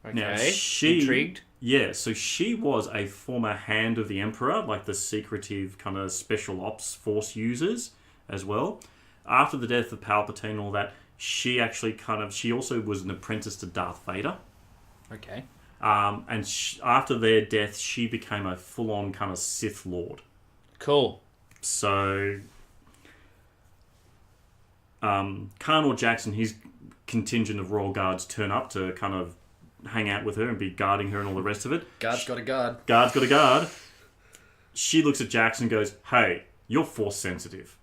Okay. Now, Intrigued? Yeah, so she was a former hand of the Emperor, like the secretive kind of special ops force users as well. After the death of Palpatine and all that, she actually she also was an apprentice to Darth Vader. Okay. And after their death, she became a full-on kind of Sith Lord. Cool. So, Carnor Jax and his contingent of Royal Guards turn up to kind of hang out with her and be guarding her and all the rest of it. Guard's got a guard. Guard's got a guard. She looks at Jax and goes, "Hey, you're force sensitive."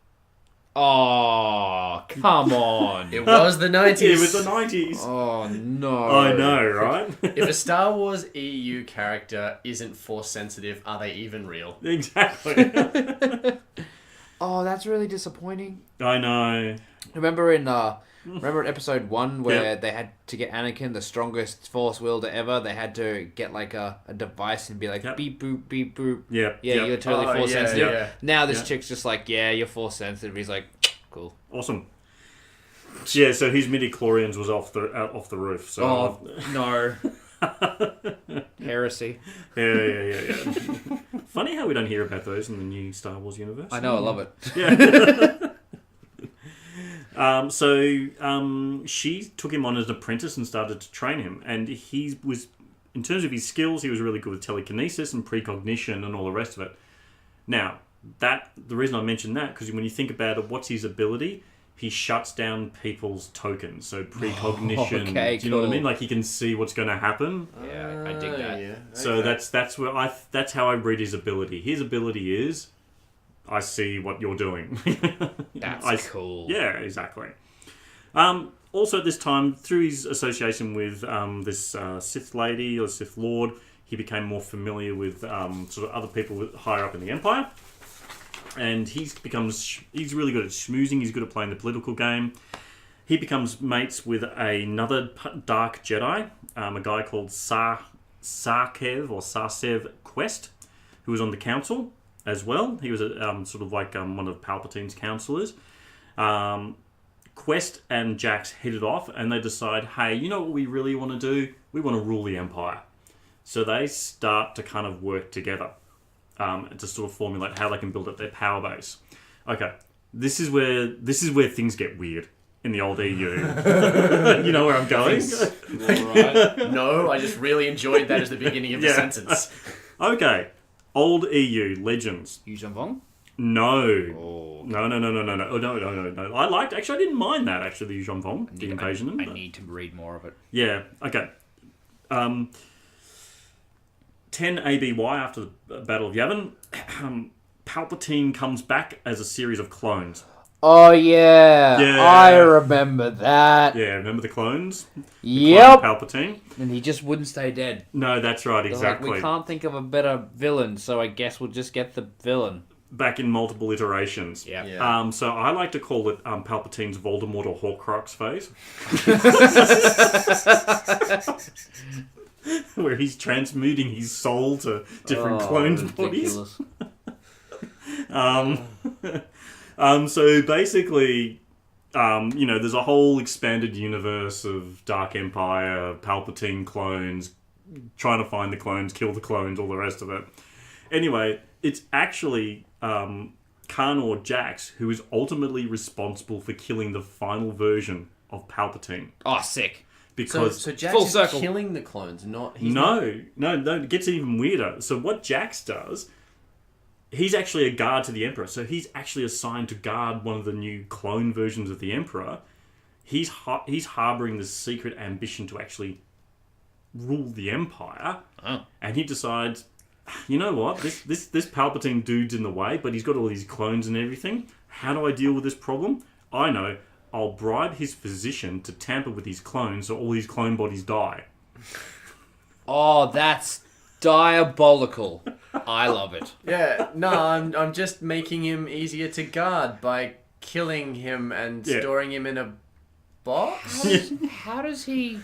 Oh, come on. It was the 90s. It was the 90s. Oh, no. I know, right? If a Star Wars EU character isn't force sensitive, are they even real? Exactly. Oh, that's really disappointing. I know. Remember in episode 1 where they had to get Anakin, the strongest force wielder ever, they had to get like a device and be like, beep boop, beep boop. Yeah. Yeah, you're totally force sensitive. Yeah. Now this chick's just like, yeah, you're force sensitive. He's like, cool. Awesome. Yeah, so his midi-chlorians was off the roof. So no. Heresy. Yeah. Funny how we don't hear about those in the new Star Wars universe. I know, I love it. Yeah. She took him on as an apprentice and started to train him. And he was, in terms of his skills, he was really good with telekinesis and precognition and all the rest of it. Now, the reason I mention that, because when you think about it, what's his ability? He shuts down people's tokens. So precognition. Okay, do you know what I mean? Like he can see what's going to happen. Yeah, I dig that. Yeah. So that's how I read his ability. His ability is, I see what you're doing. That's cool. Yeah, exactly. Also at this time, through his association with this Sith lady or Sith Lord, he became more familiar with sort of other people higher up in the Empire. And he's really good at schmoozing. He's good at playing the political game. He becomes mates with another Dark Jedi, a guy called Sarsev Quest, who was on the council as well. He was sort of like one of Palpatine's counselors. Quest and Jax hit it off, and they decide, hey, you know what we really want to do? We want to rule the Empire. So they start to kind of work together to sort of formulate how they can build up their power base. Okay, this is where things get weird in the old EU. You know where I'm going? Right. No, I just really enjoyed that as the beginning of the sentence. Okay, old EU legends. Yu Zhong? No. Oh. No. Oh, no. I didn't mind that, actually, the Yu Zhong, the invasion. I need to read more of it. Yeah, okay. 10 ABY, after the Battle of Yavin, Palpatine comes back as a series of clones. Oh, yeah. I remember that. Yeah, remember the clones? Yep. Palpatine. And he just wouldn't stay dead. No, that's right, They're exactly. like, we can't think of a better villain, so I guess we'll just get the villain. Back in multiple iterations. Yeah. So I like to call it Palpatine's Voldemort or Horcrux phase. Where he's transmuting his soul to different clones' bodies. So basically, there's a whole expanded universe of Dark Empire, Palpatine clones, trying to find the clones, kill the clones, all the rest of it. Anyway, it's actually Carnor Jax who is ultimately responsible for killing the final version of Palpatine. Oh, sick. Because so Jax full is circle. killing the clones, not... No, it gets even weirder. So what Jax does, he's actually a guard to the Emperor. So he's actually assigned to guard one of the new clone versions of the Emperor. He's harboring this secret ambition to actually rule the Empire. Oh. And he decides, you know what, this Palpatine dude's in the way, but he's got all these clones and everything. How do I deal with this problem? I know. I'll bribe his physician to tamper with his clones so all his clone bodies die. Oh, that's diabolical. I love it. Yeah, no, I'm just making him easier to guard by killing him and storing him in a box? How does he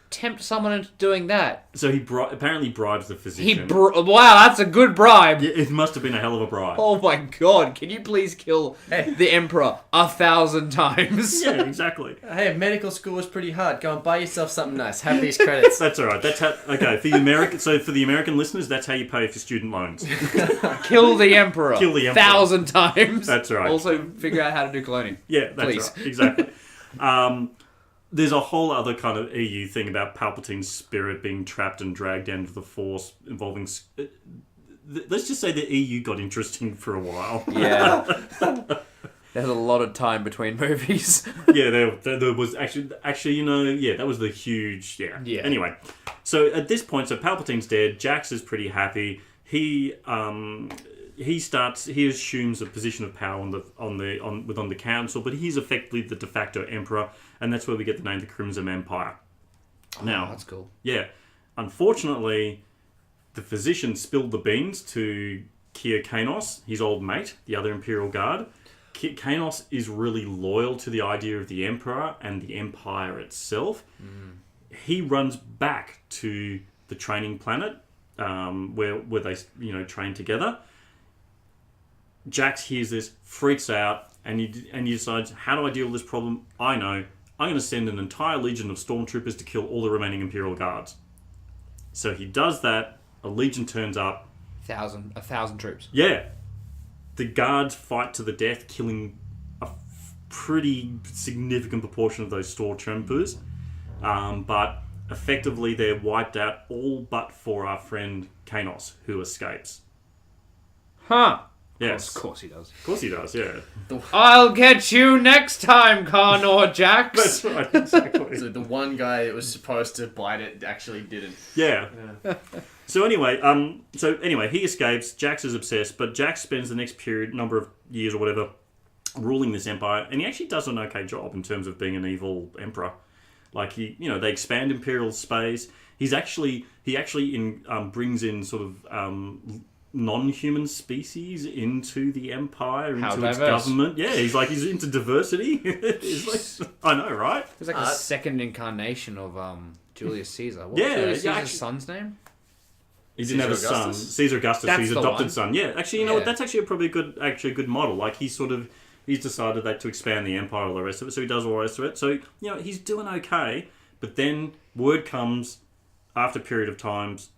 tempt someone into doing that? So he apparently bribes the physician. Wow, that's a good bribe. Yeah, it must have been a hell of a bribe. Oh my god, can you please kill the Emperor 1,000 times? Yeah, exactly. Hey, medical school was pretty hard. Go and buy yourself something nice. Have these credits. That's all right. That's how. Okay, for the American listeners, that's how you pay for student loans. Kill the Emperor. Kill the Emperor 1,000 times. That's right. Also, figure out how to do cloning. Yeah, that's Please. right. Exactly. There's a whole other kind of EU thing about Palpatine's spirit being trapped and dragged down to the Force, involving... Let's just say the EU got interesting for a while. Yeah. There's a lot of time between movies. Yeah, there was actually, that was the huge... Yeah. Anyway, so at this point, so Palpatine's dead. Jax is pretty happy. He assumes a position of power on the council, but he's effectively the de facto emperor, and that's where we get the name the Crimson Empire. Now, that's cool. Yeah, unfortunately, the physician spilled the beans to Kier Kanos, his old mate, the other Imperial Guard. Kanos is really loyal to the idea of the emperor and the empire itself. He runs back to the training planet where they train together. Jax hears this, freaks out, and he decides, how do I deal with this problem? I know. I'm going to send an entire legion of stormtroopers to kill all the remaining Imperial Guards. So he does that. A legion turns up. 1,000 troops. Yeah. The guards fight to the death, killing a pretty significant proportion of those stormtroopers. But effectively, they're wiped out all but for our friend Kanos, who escapes. Huh. Yes. Of course he does. Of course he does, yeah. I'll get you next time, Carnor Jax. That's right, exactly. So the one guy that was supposed to bite it actually didn't. Yeah. So anyway, he escapes. Jax is obsessed, but Jax spends the next number of years or whatever, ruling this empire, and he actually does an okay job in terms of being an evil emperor. Like they expand Imperial space. He actually brings in sort of non-human species into the empire, How into diverse. its government. Yeah, he's into diversity. I know, right? He's like the second incarnation of Julius Caesar. What Yeah, was Julius yeah, Caesar's actually- son's name? He didn't have a Caesar son. Augustus? Caesar Augustus, That's his the adopted one. son. Yeah, actually, you know Yeah. what? That's actually probably a good model. Like he's decided that to expand the empire, all the rest of it. So he does all the rest of it. So he's doing okay. But then word comes after a period of times.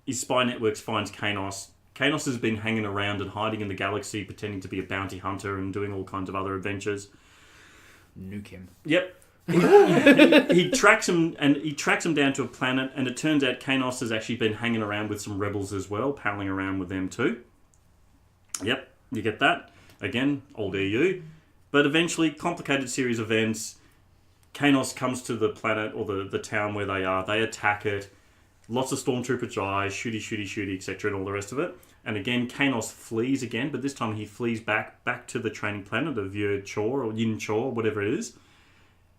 His spy networks finds Kanos. Kanos has been hanging around and hiding in the galaxy, pretending to be a bounty hunter and doing all kinds of other adventures. Nuke him. Yep. He tracks him down to a planet, and it turns out Kanos has actually been hanging around with some rebels as well, palling around with them too. Yep, you get that. Again, old EU. But eventually, complicated series of events. Kanos comes to the planet or the town where they are. They attack it. Lots of stormtroopers die, shooty, etc., and all the rest of it. And again, Kanos flees again, but this time he flees back to the training planet of Yin Chor, whatever it is.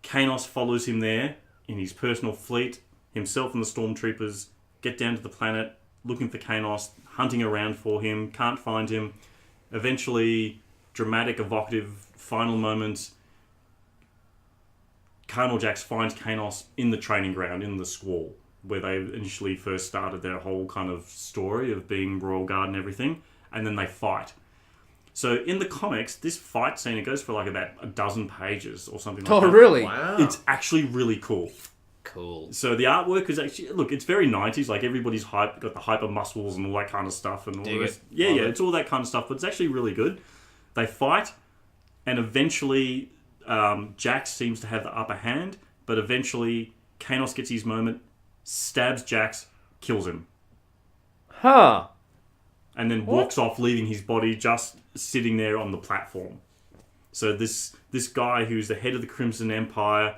Kanos follows him there in his personal fleet. Himself and the stormtroopers get down to the planet, looking for Kanos, hunting around for him, can't find him. Eventually, dramatic, evocative, final moments. Carnor Jax finds Kanos in the training ground, in the Squall, where they initially first started their whole kind of story of being Royal Guard and everything, and then they fight. So in the comics, this fight scene, it goes for like about a dozen pages or something like Oh, that. really? Wow. It's actually really cool. Cool. So the artwork is actually, look, it's very 90s. Like everybody's got the hyper muscles and all that kind of stuff. And all Dig the it. rest. Yeah, Love yeah, it. it's all that kind of stuff. But it's actually really good. They fight, and eventually Jax seems to have the upper hand. But eventually Carnor gets his moment, stabs Jax, kills him. Huh. And then walks off, leaving his body just sitting there on the platform. So this guy who's the head of the Crimson Empire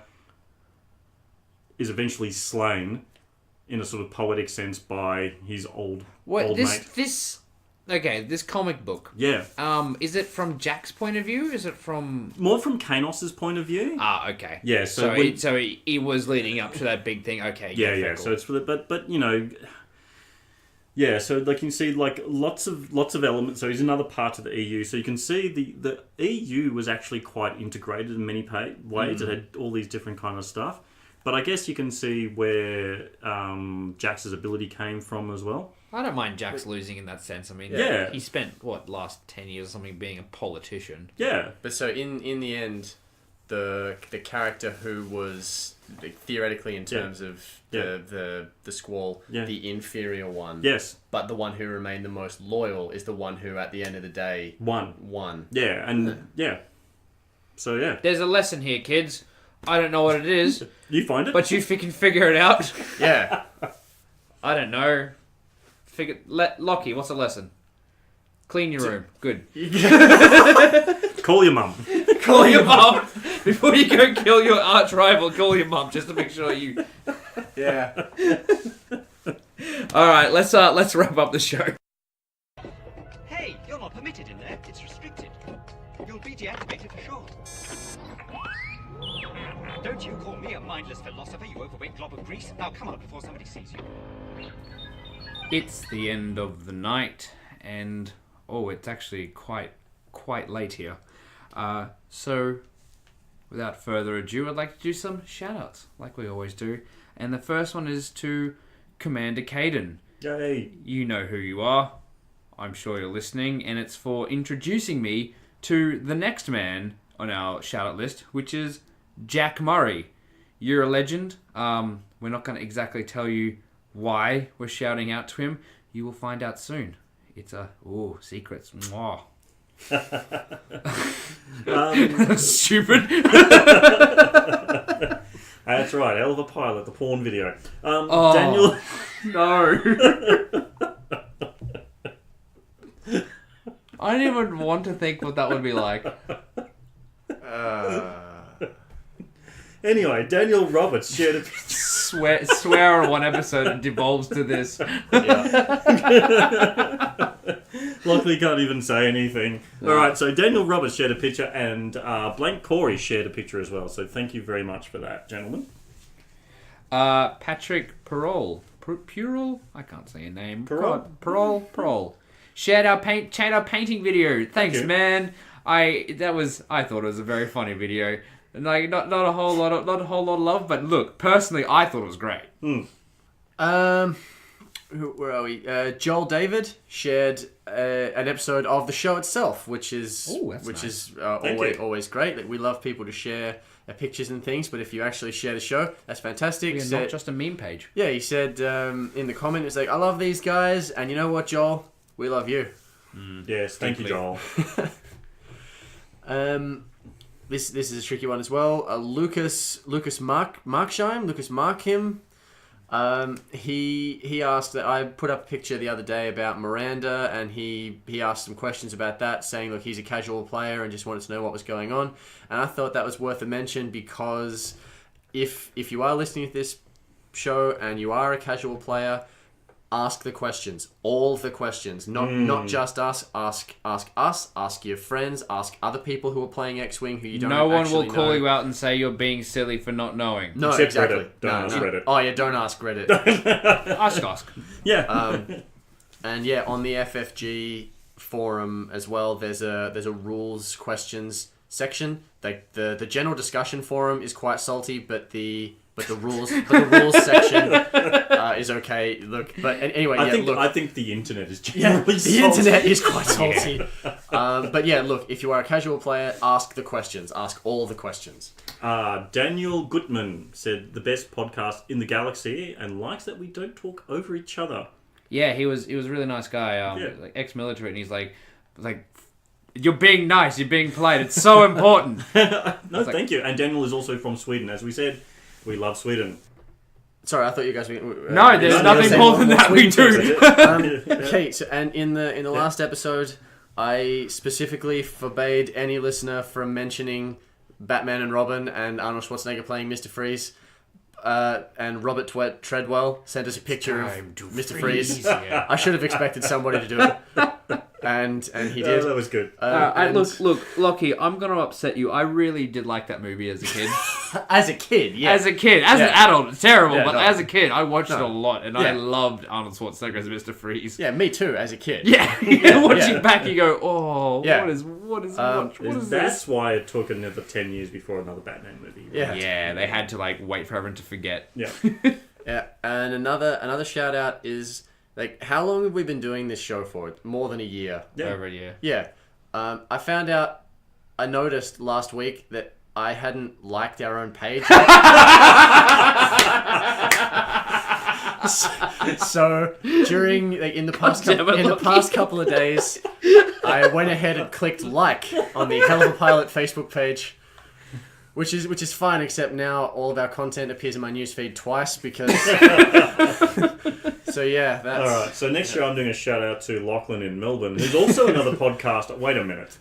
is eventually slain in a sort of poetic sense by his old mate. This comic book. Yeah. Is it from Jack's point of view? Is it from... More from Carnos's point of view. Ah, okay. Yeah, So when- he was leading up to that big thing. Okay. Yeah, fair yeah. call. So it's for the but you know, yeah. So like you can see like lots of elements. So he's another part of the EU. So you can see the EU was actually quite integrated in many ways. It had all these different kind of stuff. But I guess you can see where Jax's ability came from as well. I don't mind Jax losing in that sense. I mean, Yeah. he spent last 10 years or something being a politician. Yeah. But so in the end, the character who was theoretically in terms of the Squall, the inferior one. Yes. But the one who remained the most loyal is the one who, at the end of the day, won. Yeah, and So yeah, There's a lesson here, kids. I don't know what it is, you find it. but you can figure it out. Yeah. I don't know. Lockie, what's a lesson? Clean your room. Good. Call your mum. Call your mum before you go kill your arch rival. Call your mum just to make sure you. Yeah. All right, let's wrap up the show. Hey, you're not permitted in there. It's restricted. You'll be deactivated for sure. Don't you call me a mindless philosopher, you overweight glob of grease. Now come on before somebody sees you. It's the end of the night, and it's actually quite late here. So, without further ado, I'd like to do some shout-outs, like we always do. And the first one is to Commander Caden. Yay. You know who you are. I'm sure you're listening, and it's for introducing me to the next man on our shout-out list, which is Jack Murray. You're a legend. We're not going to exactly tell you why we're shouting out to him. You will find out soon. It's secrets. Mwah. Stupid. That's right, hell of a pilot, the porn video. Daniel. No. I don't even want to think what that would be like. Anyway, Daniel Roberts shared a Swear on one episode and devolves to this. Luckily can't even say anything. Alright, so Daniel Roberts shared a picture and Blank Corey shared a picture as well. So thank you very much for that, gentlemen. Patrick Perol. Purol? I can't say a name. Perol. Shared our painting video. Thanks, man. I thought it was a very funny video. Like not a whole lot of love, but look, personally, I thought it was great. Where are we? Joel David shared an episode of the show itself, which is always great. Like, we love people to share pictures and things, but if you actually share the show, that's fantastic. We're not just a meme page. Yeah, he said in the comment, it's like, I love these guys, and you know what, Joel? We love you. Yes, thank you, Joel. This is a tricky one as well. Lucas Markham. He asked that I put up a picture the other day about Miranda, and he asked some questions about that, saying, look, he's a casual player and just wanted to know what was going on. And I thought that was worth a mention because if you are listening to this show and you are a casual player, ask the questions, all the questions, not just us. Ask us, ask your friends, ask other people who are playing X-Wing who you don't. No one actually will call know. you out and say you're being silly for not knowing. No, Except exactly. Reddit. Don't ask Reddit. Oh yeah, don't ask Reddit. Ask. Yeah. And yeah, on the FFG forum as well, there's a rules questions section. The general discussion forum is quite salty, but the rules section is okay. Look, but anyway, I think the internet is generally the internet is quite salty. But yeah, look, if you are a casual player, ask the questions. Ask all the questions. Daniel Gutman said the best podcast in the galaxy and likes that we don't talk over each other. Yeah, he was a really nice guy, Yeah. like ex-military, and he's like, you're being nice, you're being polite. It's so important. No, thank you. And Daniel is also from Sweden. As we said, we love Sweden. Sorry, I thought you guys were... No, there's nothing more than that we do. Okay, so, and in the last episode, I specifically forbade any listener from mentioning Batman and Robin and Arnold Schwarzenegger playing Mr. Freeze. And Robert Treadwell sent us a picture of Mr. Freeze. Yeah. I should have expected somebody to do it. And he did. That was good. Look, Lockie, I'm going to upset you. I really did like that movie as a kid. As a kid, yeah. As a kid. As an adult, it's terrible, Yeah, but no. as a kid, I watched it a lot, and I Yeah. loved Arnold Schwarzenegger as Mr. Freeze. Yeah, me too, as a kid. Yeah. Watching back, you go, oh, Yeah. what is this? That's why it took another 10 years before another Batman movie. Yeah. Yeah, they had to wait for everyone to forget. Yeah. Yeah, and another shout out is, how long have we been doing this show for? More than a year. Yeah. Over a year. Yeah. I noticed last week that I hadn't liked our own page. So during in the past couple of days, I went ahead and clicked like on the Hell of a Pilot Facebook page, which is fine. Except now all of our content appears in my newsfeed twice because. So yeah, that's All right. So next year I'm doing a shout out to Lachlan in Melbourne, who's also another podcast. Wait a minute.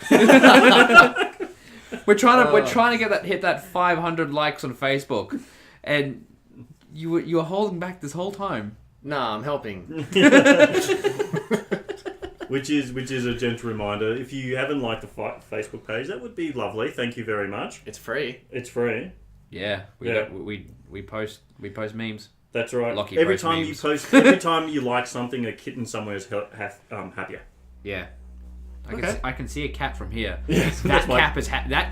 We're trying to hit that 500 likes on Facebook, and you were holding back this whole time. Nah, I'm helping. Which is a gentle reminder. If you haven't liked the Facebook page, that would be lovely. Thank you very much. It's free. It's free. Yeah, we post memes. That's right. Lucky every post time memes. every time you like something, a kitten somewhere is happier. Yeah. Okay. I can see a cat from here. Yes, that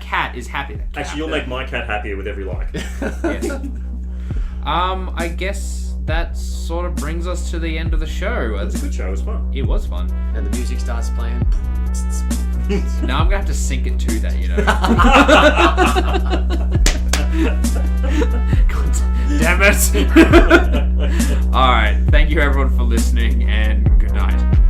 cat is happy. Actually, you'll make my cat happier with every like. Yes. I guess that sort of brings us to the end of the show. It's a good show. It was fun. It was fun. And the music starts playing. Now I'm gonna have to sync it to that, you know. God damn it! All right. Thank you everyone for listening, and good night.